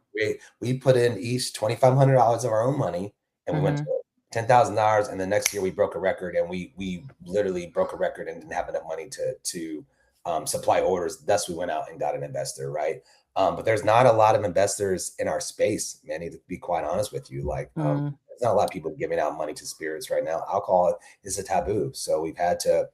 We put in each $2,500 of our own money, and we went to $10,000. And the next year we broke a record, and we literally broke a record and didn't have enough money to supply orders. Thus we went out and got an investor. Right. But there's not a lot of investors in our space, Manny, to be quite honest with you. Like, there's not a lot of people giving out money to spirits right now. Alcohol is a taboo. So we've had to,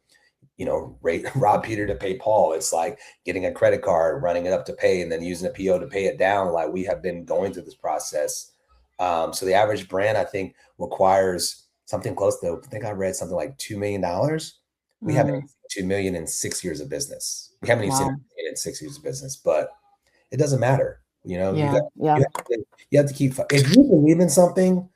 rob Peter to pay Paul. It's like getting a credit card, running it up to pay, and then using a PO to pay it down. Like, we have been going through this process. So the average brand, I think, requires something close to, I think I read something like $2 million. We haven't seen $2 million in 6 years of business. We haven't even seen it in 6 years of business, but it doesn't matter. You have to keep, if you believe in something,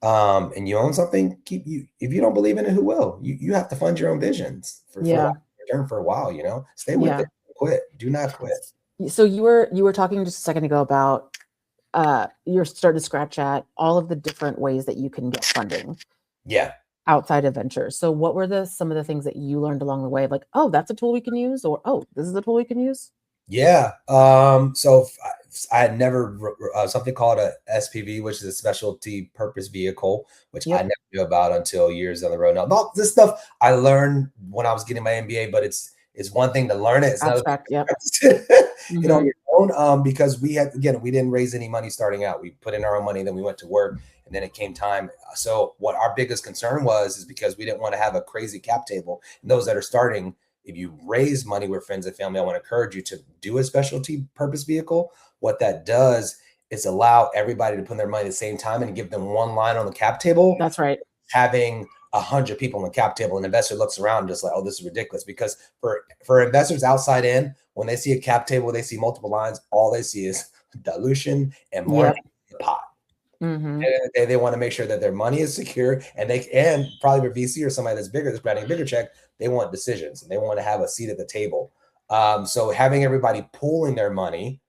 and you own something, if you don't believe in it, who will? You have to fund your own visions for return for a while, stay with it. Quit. Do not quit. So you were talking just a second ago about you're starting to scratch at all of the different ways that you can get funding. Yeah. Outside of ventures. So what were some of the things that you learned along the way? Like, oh, that's a tool we can use, or, oh, this is a tool we can use. Yeah. So I had never something called a SPV, which is a specialty purpose vehicle, which I never knew about until years down the road. Now, this stuff I learned when I was getting my MBA, but it's one thing to learn it. It's abstract, on your own. Because we didn't raise any money starting out. We put in our own money, then we went to work, and then it came time. So what our biggest concern is because we didn't want to have a crazy cap table. And those that are starting, if you raise money with friends and family, I want to encourage you to do a specialty purpose vehicle. What that does is allow everybody to put their money at the same time and give them one line on the cap table. That's right. Having 100 people on the cap table, an investor looks around just like, oh, this is ridiculous. Because for investors outside in, when they see a cap table, they see multiple lines. All they see is dilution and more pot. They want to make sure that their money is secure, and probably for VC or somebody that's bigger, that's writing a bigger check, they want decisions and they want to have a seat at the table. So having everybody pooling their money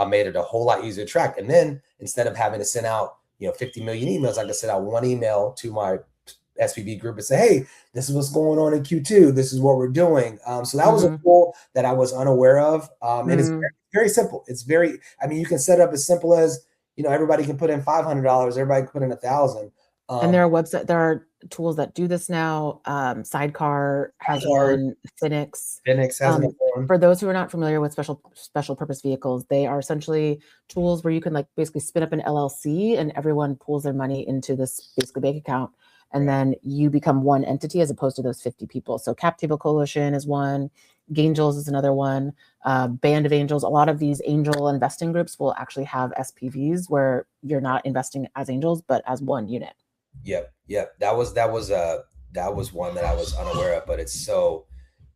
made it a whole lot easier to track. And then instead of having to send out 50 million emails, I can send out one email to my SPV group and say, hey, this is what's going on in Q2. This is what we're doing. So that was a tool that I was unaware of. And it's very, very simple. You can set it up as simple as, everybody can put in $500. Everybody can put in $1,000. And there are tools that do this now. Sidecar has Or one, Phoenix. Phoenix has another one. For those who are not familiar with special purpose vehicles, they are essentially tools where you can like basically spin up an LLC and everyone pulls their money into this basically bank account, and then you become one entity as opposed to those 50 people. So Cap Table Coalition is one, Gangels is another one, Band of Angels. A lot of these angel investing groups will actually have SPVs where you're not investing as angels, but as one unit. Yep. That was one that I was unaware of, but it's so,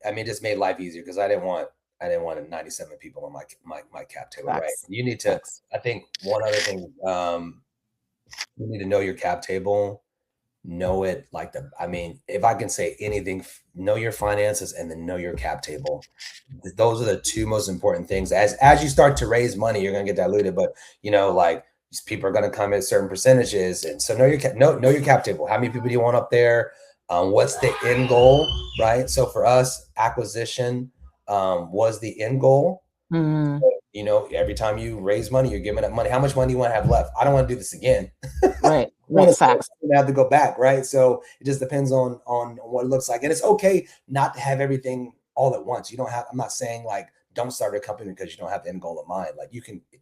I mean, it just made life easier because I didn't want 97 people on my cap table, right? Facts. You need to, Facts. I think one other thing, you need to know your cap table, know it like I mean, if I can say anything, know your finances and then know your cap table. Those are the two most important things. As you start to raise money, you're going to get diluted, but you know, like people are going to come at certain percentages. And so know your cap table. How many people do you want up there? What's the end goal, right? So for us, acquisition was the end goal. Mm-hmm. You know, every time you raise money, you're giving up money. How much money do you want to have left? I don't want to do this again. Right. Facts. You have to go back, right? So it just depends on what it looks like, and it's okay not to have everything all at once. You don't have. I'm not saying like don't start a company because you don't have the end goal in mind. Like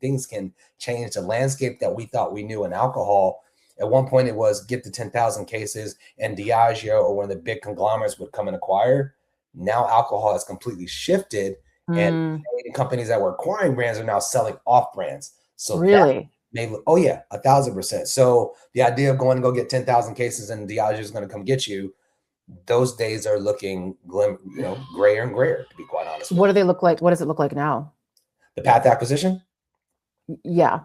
things can change. The landscape that we thought we knew in alcohol. At one point, it was get to 10,000 cases, and Diageo or one of the big conglomerates would come and acquire. Now alcohol has completely shifted. And companies that were acquiring brands are now selling off brands. So really, oh yeah, 1,000%. So the idea of going to go get 10,000 cases and Diageo is going to come get you, those days are looking grayer and grayer, to be quite honest. What do they look like? What does it look like now? The path to acquisition? Yeah.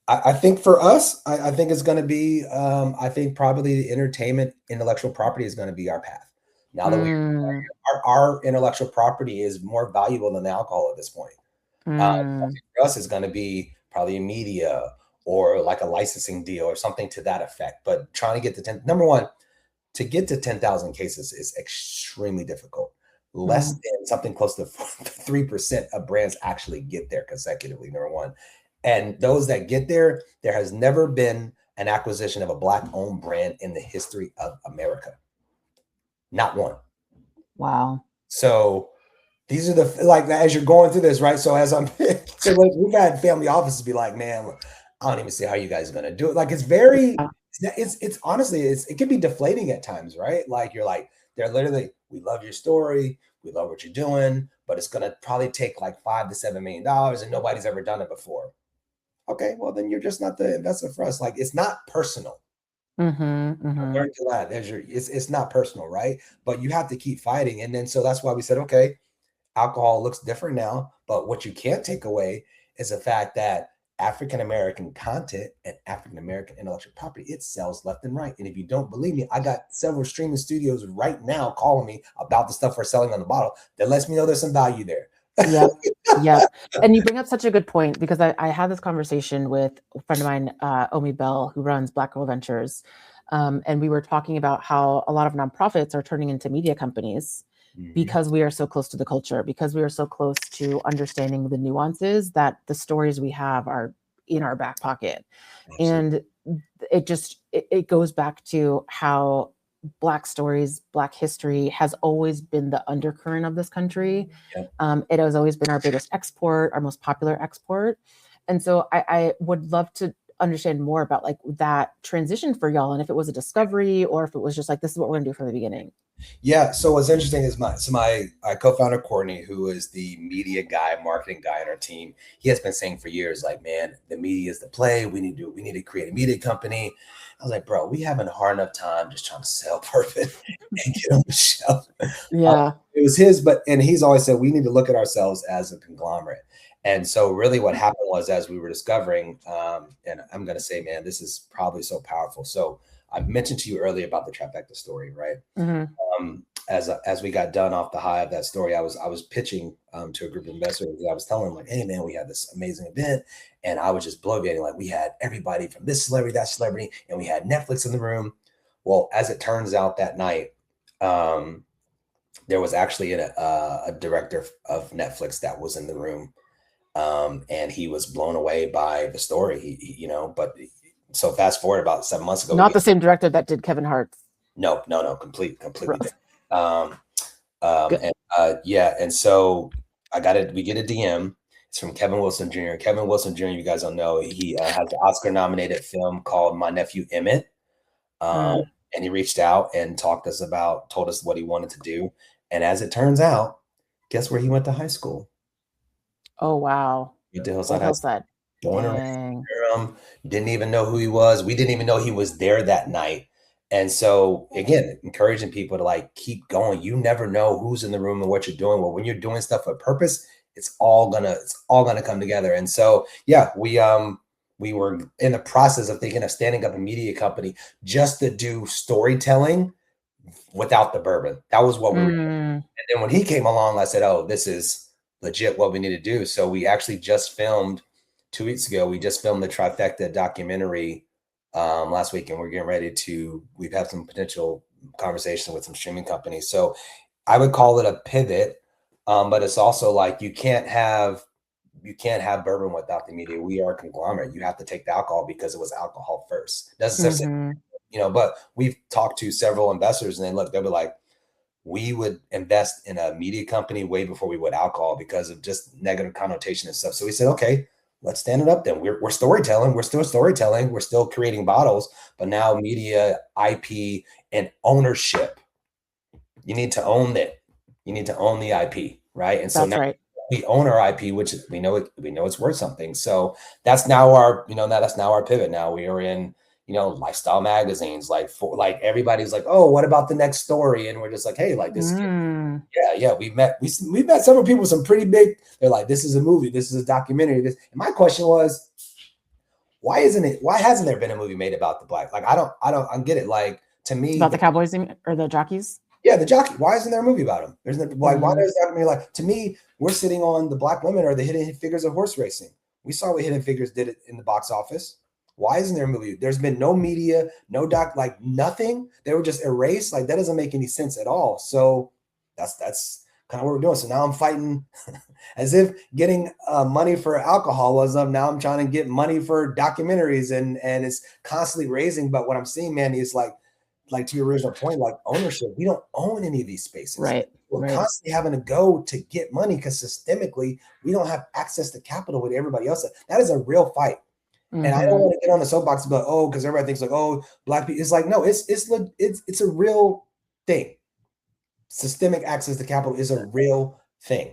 I think for us, I think it's going to be, I think probably the entertainment intellectual property is going to be our path. Now that our intellectual property is more valuable than alcohol at this point. For us, it's going to be probably media or like a licensing deal or something to that effect. But trying to get to number one, to get to 10,000 cases is extremely difficult. Less than something close to 3% of brands actually get there consecutively, number one. And those that get there has never been an acquisition of a Black-owned brand in the history of America. Not one. Wow. So these are as you're going through this, right? So as I'm, so like we've had family offices be like, man, I don't even see how you guys are going to do it. Like, it's very, it's honestly, it can be deflating at times, right? Like you're like, they're literally, we love your story. We love what you're doing, but it's going to probably take like $5 to $7 million and nobody's ever done it before. Okay. Well, then you're just not the investor for us. Like, it's not personal. Learn to that. It's not personal, right? But you have to keep fighting. And then so that's why we said, okay, alcohol looks different now, but what you can't take away is the fact that African-American content and African-American intellectual property, it sells left and right. And if you don't believe me, I got several streaming studios right now calling me about the stuff we're selling on the bottle. That lets me know there's some value there. Yeah. And you bring up such a good point, because I had this conversation with a friend of mine, Omi Bell, who runs Black Girl Ventures. And we were talking about how a lot of nonprofits are turning into media companies because we are so close to the culture, because we are so close to understanding the nuances that the stories we have are in our back pocket. Absolutely. And it goes back to how Black stories, Black history has always been the undercurrent of this country. It has always been our biggest export, our most popular export. And so I would love to understand more about like that transition for y'all, and if it was a discovery or if it was just like, this is what we're gonna do from the beginning. Yeah. So what's interesting is my co-founder Courtney, who is the media guy, marketing guy in our team, he has been saying for years, like, man, the media is the play. We need to create a media company. I was like, bro, we having a hard enough time just trying to sell bourbon and get on the shelf. Yeah. It was his, and he's always said we need to look at ourselves as a conglomerate. And so really what happened was, as we were discovering, and I'm going to say, man, this is probably so powerful. So I mentioned to you earlier about the trifecta story, right? As we got done off the high of that story, I was pitching to a group of investors. I was telling them like, hey man, we had this amazing event, and I was just bloviating. Like, we had everybody from this celebrity, that celebrity, and we had Netflix in the room. Well, as it turns out, that night, there was actually a director of Netflix that was in the room. And he was blown away by the story, but so fast forward about 7 months ago. Not the same director that did Kevin Hart. No, completely Rough. different. Um, Good. yeah, and so we get a DM. It's from Kevin Wilson Jr. Kevin Wilson Jr., you guys don't know, he has an Oscar-nominated film called My Nephew Emmett. Um, Mm. and he reached out and told us what he wanted to do. And as it turns out, guess where he went to high school? Oh, wow. He went to Hillside Old High School. Hillside. Born and raised Dang. in Durham. Didn't even know who he was. We didn't even know he was there that night. And so again, encouraging people to like keep going. You never know who's in the room and what you're doing. Well, when you're doing stuff with purpose, it's all gonna come together. And so yeah, we were in the process of thinking of standing up a media company just to do storytelling without the bourbon. That was what we were doing. Mm. And then when he came along, I said, "Oh, this is legit what we need to do." So we actually just filmed 2 weeks ago. We just filmed the Trifecta documentary last week, and we're getting ready to. We've had some potential conversation with some streaming companies. So I would call it a pivot, but it's also like you can't have bourbon without the media. We are a conglomerate. You have to take the alcohol because it was alcohol first. Doesn't necessarily, Hmm. but we've talked to several investors, and they'll be like, we would invest in a media company way before we would alcohol because of just negative connotation and stuff. So we said, okay, let's stand it up then. We're storytelling. We're still storytelling. We're still creating bottles, but now media, IP, and ownership. You need to own it. You need to own the IP, right? And so That's now right. we own our IP, which we know it's worth something. So that's now that's now our pivot. Now we are in lifestyle magazines, like everybody's like, oh, what about the next story? And we're just like, hey, like this, Mm. yeah. We've met several people, some pretty big. They're like, this is a movie, this is a documentary. And my question was, why hasn't there been a movie made about the black? Like, I get it. Like to me, About the Cowboys or the jockeys? yeah, the jockey. Why isn't there a movie about him? There's no, like, why Mm. does that mean? Like, to me, we're sitting on the black women or the hidden figures of horse racing. We saw what Hidden Figures did it in the box office. Why isn't there a movie? There's been no media, no like nothing. They were just erased. Like that doesn't make any sense at all. So that's kind of what we're doing. So now I'm fighting as if getting money for alcoholism. Now I'm trying to get money for documentaries, and it's constantly raising. But what I'm seeing, man, is like to your original point, like ownership, we don't own any of these spaces. Right. We're Right. constantly having to go to get money because systemically we don't have access to capital with everybody else. That is a real fight. And I don't Mm-hmm. want to get on the soapbox about, oh, because everybody thinks like, oh, black people. It's like, no, it's a real thing. Systemic access to capital is a real thing.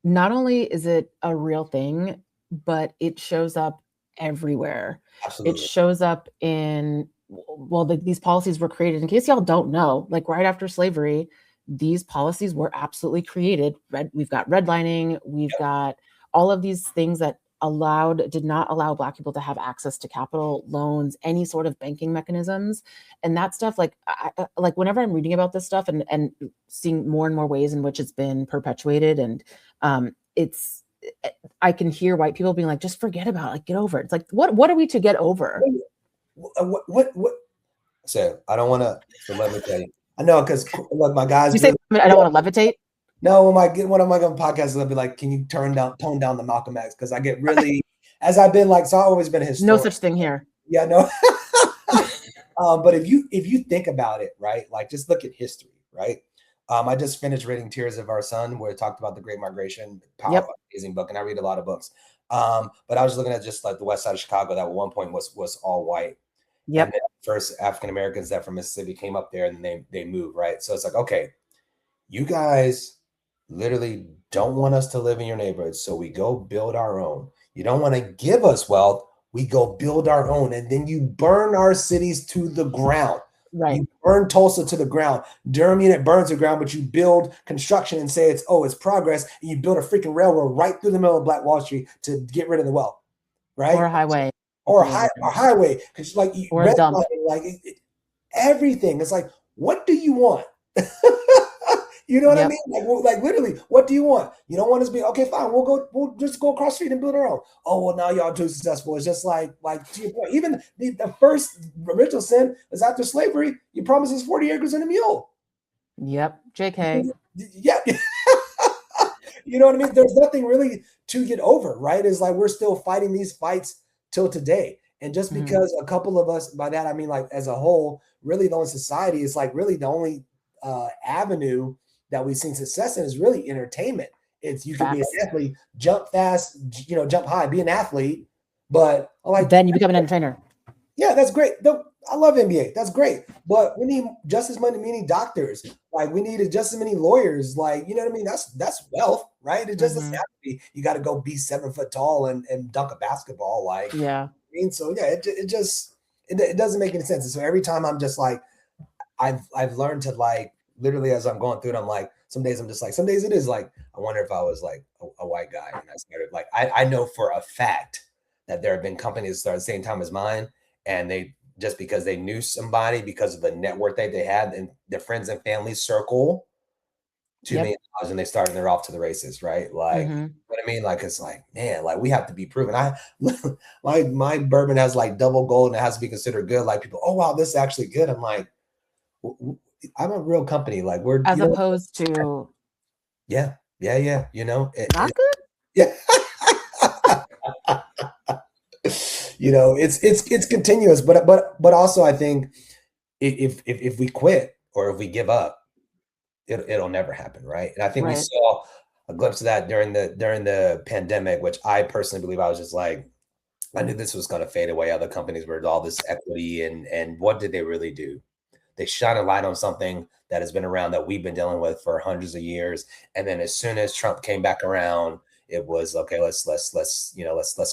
Not only is it a real thing, but it shows up everywhere. It Absolutely. shows up in, well, these policies were created, in case y'all don't know, like right after slavery, these policies were absolutely created. We've got redlining, we've got all of these things that did not allow Black people to have access to capital, loans, any sort of banking mechanisms. And that stuff, like like whenever I'm reading about this stuff and seeing more and more ways in which it's been perpetuated, and it's, I can hear white people being like, just forget about it, like get over it. It's like, what are we to get over? What? So I don't want to. So let me tell you. I know because look, my guys. You say I don't want to levitate. No, when I get one of my podcasts, I'll be like, "Can you tone down the Malcolm X?" Because I get really, as I've been like, so I've always been a historian. No such thing here. Yeah, no. But if you think about it, right, like just look at history, right? I just finished reading Tears of Our Son, where it talked about the Great Migration. Powerful, amazing book, and I read a lot of books. But I was looking at just like the West Side of Chicago, that at one point was all white. Yep. And then first African Americans that from Mississippi came up there, and they moved, right? So it's like, okay, you guys literally don't want us to live in your neighborhood, so we go build our own. You don't want to give us wealth, we go build our own, and then you burn our cities to the ground. Right. You burn Tulsa to the ground. Durham unit burns to the ground, but you build construction and say it's progress, and you build a freaking railroad right through the middle of Black Wall Street to get rid of the wealth, right? Or a highway. Or a highway, because like or a dump. Like everything. It's like, what do you want? You know what I mean? Like literally, what do you want? You don't want us to be okay, fine. We'll just go across the street and build our own. Oh, well, now y'all too successful. It's just like to your point, even the first original sin was after slavery. You promised us 40 acres and a mule. Yep. JK. Yeah. You know what I mean? There's nothing really to get over, right? It's like we're still fighting these fights till today. And just Mhm. because a couple of us, by that I mean like as a whole, really the only society is like really the only avenue that we've seen success in is really entertainment. It's you can be an Facts. athlete, jump fast, jump high, be an athlete, but I'm like, Then you become an entertainer. yeah, that's great. I love NBA. That's great. But we need just as many doctors. Like we need just as many lawyers. Like, you know what I mean? That's wealth, right? It just doesn't Mhm. have to be, you got to go be 7 foot tall and dunk a basketball. Like, Yeah. I mean, so yeah, it doesn't make any sense. And so every time I'm just like, I've learned to like literally as I'm going through it, I'm like, some days I'm just like, some days it is like, I wonder if I was like a white guy. And I started like, I know for a fact that there have been companies that started the same time as mine, and they just because they knew somebody because of the network that they had and their friends and family circle, $2 million, Yep. and they started and they're off to the races, right? Like, Mhm. what I mean, like it's like, man, like we have to be proven. My bourbon has like double gold and it has to be considered good. Like people, oh wow, this is actually good. I'm like, I'm a real company. Like we're, As opposed to yeah, yeah, yeah. not good? Yeah. It's continuous, but also I think if we quit or if we give up, it'll never happen, right? And I think we Right. saw a glimpse of that during the pandemic, which I personally believe I was just like, I knew this was going to fade away. Other companies were all this equity, and what did they really do? They shine a light on something that has been around that we've been dealing with for hundreds of years. And then as soon as Trump came back around, it was okay. Let's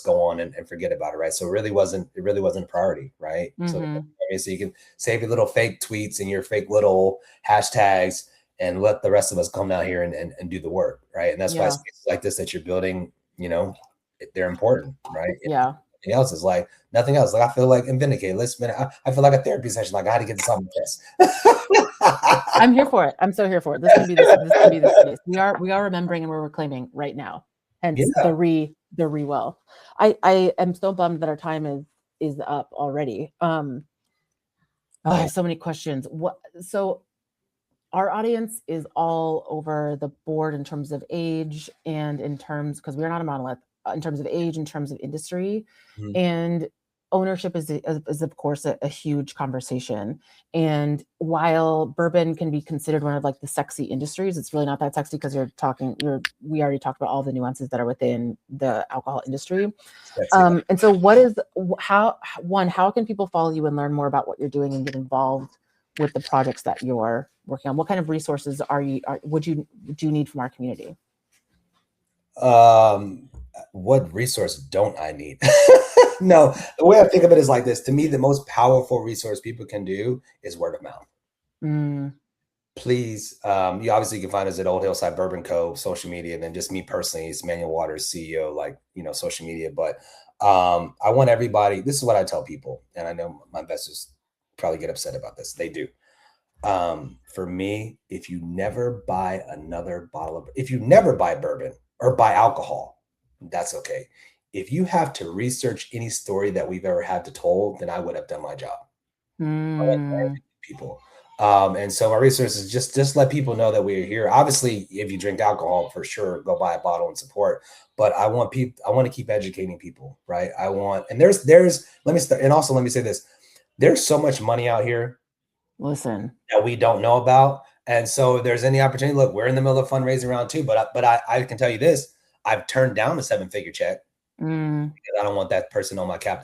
go on and forget about it, right? So it really wasn't a priority, right? So Mhm. I mean, so you can save your little fake tweets and your fake little hashtags and let the rest of us come down here and do the work, right? And that's why Yeah. spaces like this that you're building, they're important, right? Yeah. Everything else is like nothing else. Like I feel like vindicated. I feel like a therapy session. Like I had to get this off my chest. I'm here for it. I'm so here for it. This can be the space. We are remembering and we're reclaiming right now. Hence Yeah. the re well. I am so bummed that our time is up already. I I have so many questions. So our audience is all over the board in terms of age and in terms because we're not a monolith in terms of age, in terms of industry, mhm. and ownership is of course a huge conversation. And while bourbon can be considered one of like the sexy industries, it's really not that sexy because we already talked about all the nuances that are within the alcohol industry. Sexy. And so what is how can people follow you and learn more about what you're doing and get involved with the projects that you're working on? What kind of resources would you do you need from our community? What resource don't I need? No, the way I think of it is like this. To me, the most powerful resource people can do is word of mouth. Mm, Please, you obviously can find us at Old Hillside Bourbon Co. social media, and then just me personally, it's Manuel Waters, CEO, like social media. But I want everybody. This is what I tell people, and I know my investors probably get upset about this. They do. For me, if you never buy if you never buy bourbon or buy alcohol, that's okay. If you have to research any story that we've ever had to tell, then I would have done my job. mm, People. And so my research is just let people know that we're here. Obviously, if you drink alcohol, for sure, go buy a bottle and support. But I want to keep educating people, right? And let me start, and also let me say this: there's so much money out here listen. that we don't know about. And so if there's any opportunity, look, we're in the middle of fundraising round two, but I can tell you this: I've turned down a 7-figure check Mm, because I don't want that person on my cap.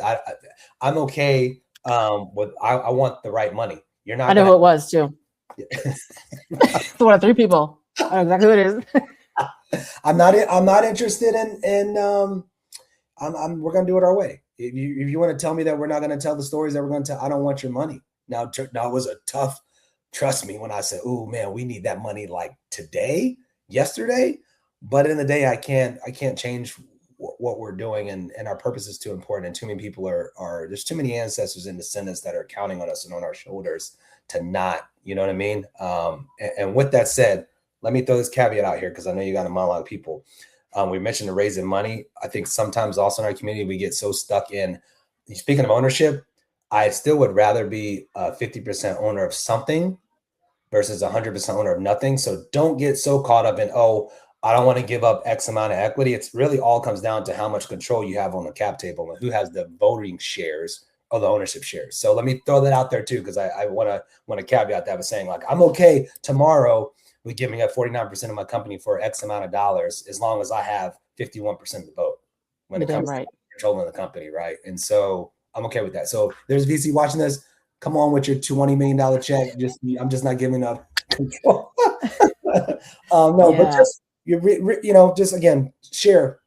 I'm okay with I want the right money. You're I not know gonna. who it was too. It's one of three people. I know exactly who it is. I'm not interested in we're gonna do it our way. If you want to tell me that we're not gonna tell the stories that we're gonna tell, I don't want your money. Now it was a tough. Trust me when I said, "Oh man, we need that money like today, yesterday." But in the day, I can't change what we're doing, and our purpose is too important. And too many people are there's too many ancestors and descendants that are counting on us and on our shoulders to not, you know what I mean? And with that said, let me throw this caveat out here because I know you got a monologue of people. We mentioned the raising money. I think sometimes also in our community, we get so stuck in, speaking of ownership, I still would rather be a 50% owner of something versus 100% owner of nothing. So don't get so caught up in, oh, I don't want to give up X amount of equity. It's really all comes down to how much control you have on the cap table and who has the voting shares or the ownership shares. So let me throw that out there too, because I want to caveat that with saying, like, I'm okay tomorrow with giving up 49% of my company for X amount of dollars as long as I have 51% of the vote when it comes to controlling the company, right? And so I'm okay with that. So there's VC watching this. Come on with your $20 million check. I'm just not giving up control. But just just again, share.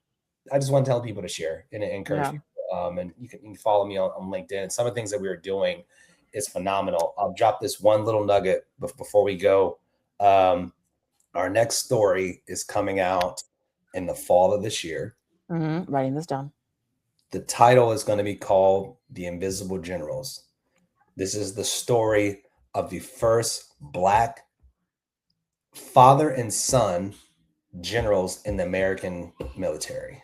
I just want to tell people to share and encourage people. And you can follow me on LinkedIn. Some of the things that we are doing is phenomenal. I'll drop this one little nugget before we go. Our next story is coming out in the fall of this year. Writing this down. The title is going to be called The Invisible Generals. This is the story of the first Black father and son generals in the American military.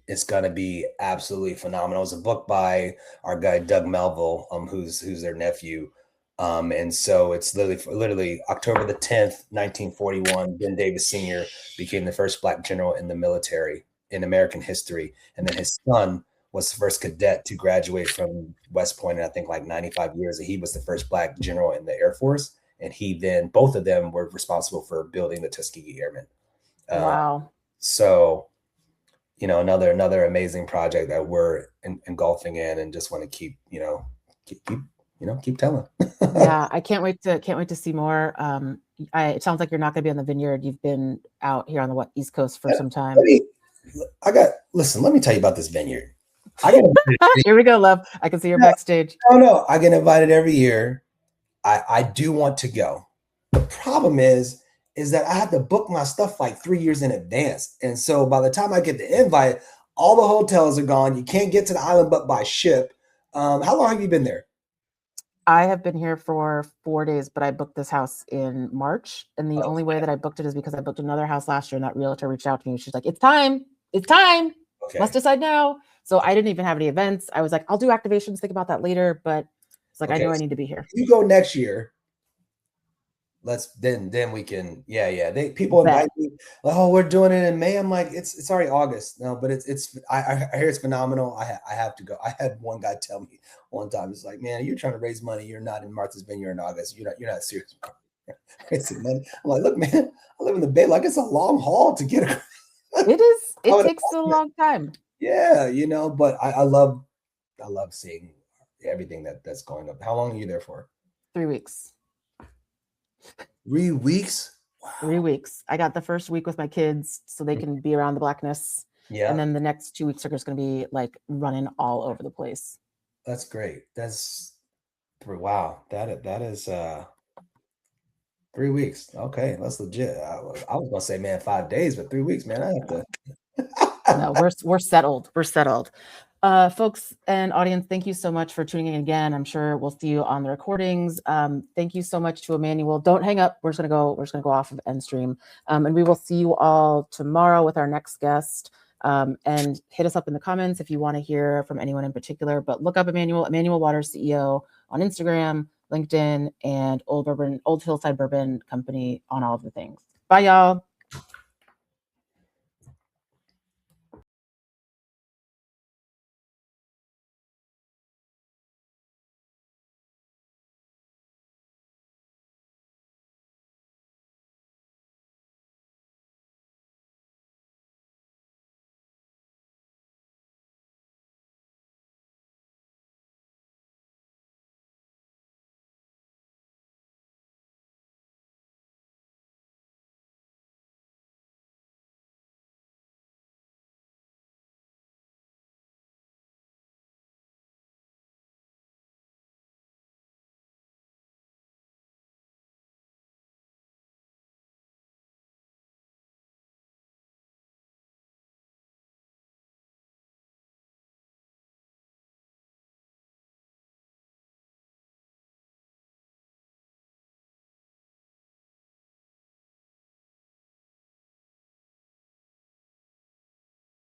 It's going to be absolutely phenomenal. It's a book by our guy Doug Melville, who's their nephew. And so it's literally October the 10th, 1941, Ben Davis Sr. became the first Black general in the military in American history. And then his son was the first cadet to graduate from West Point in, I think, like 95 years. And he was the first Black general in the Air Force. And both of them were responsible for building the Tuskegee Airmen. Wow. So, another amazing project that we're engulfing in, and just want to keep telling. Yeah, I can't wait to see more. It sounds like you're not going to be on the vineyard. You've been out here on the East Coast for some time. Let me tell you about this vineyard. Here we go, love. I can see you're backstage. Oh no, I get invited every year. I do want to go. The problem is that I have to book my stuff like 3 years in advance. And so by the time I get the invite, all the hotels are gone. You can't get to the island but by ship. How long have you been there? I have been here for 4 days, but I booked this house in March. And the only way that I booked it is because I booked another house last year, and that realtor reached out to me. She's like, it's time. Okay. Let's decide now. So I didn't even have any events. I was like, I'll do activations, think about that later. But it's like, I know I need to be here. You go next year. Then we can, people invite me. Oh, we're doing it in May. I'm like, it's already August. No, but I hear it's phenomenal. I have to go. I had one guy tell me one time, it's like, man, you're trying to raise money. You're not in Martha's Vineyard in August. You're not serious. I'm like, look, man, I live in the Bay. Like, it's a long haul to get it. It is. It takes a long time. Yeah, but I love seeing everything that's going up. How long are you there for? 3 weeks. 3 weeks? Wow. 3 weeks. I got the first week with my kids so they can be around the Blackness. Yeah. And then the next 2 weeks are just going to be like running all over the place. That's great. Wow. That is 3 weeks. Okay, that's legit. I was gonna say, man, 5 days, but 3 weeks, man. I have to. No, we're settled. We're settled. Folks and audience, thank you so much for tuning in again. I'm sure we'll see you on the recordings. Thank you so much to Emmanuel. Don't hang up. We're just gonna go off of Endstream. And we will see you all tomorrow with our next guest. And hit us up in the comments if you want to hear from anyone in particular. But look up Emmanuel Waters, CEO, on Instagram, LinkedIn, and Old Hillside Bourbon Company on all of the things. Bye, y'all.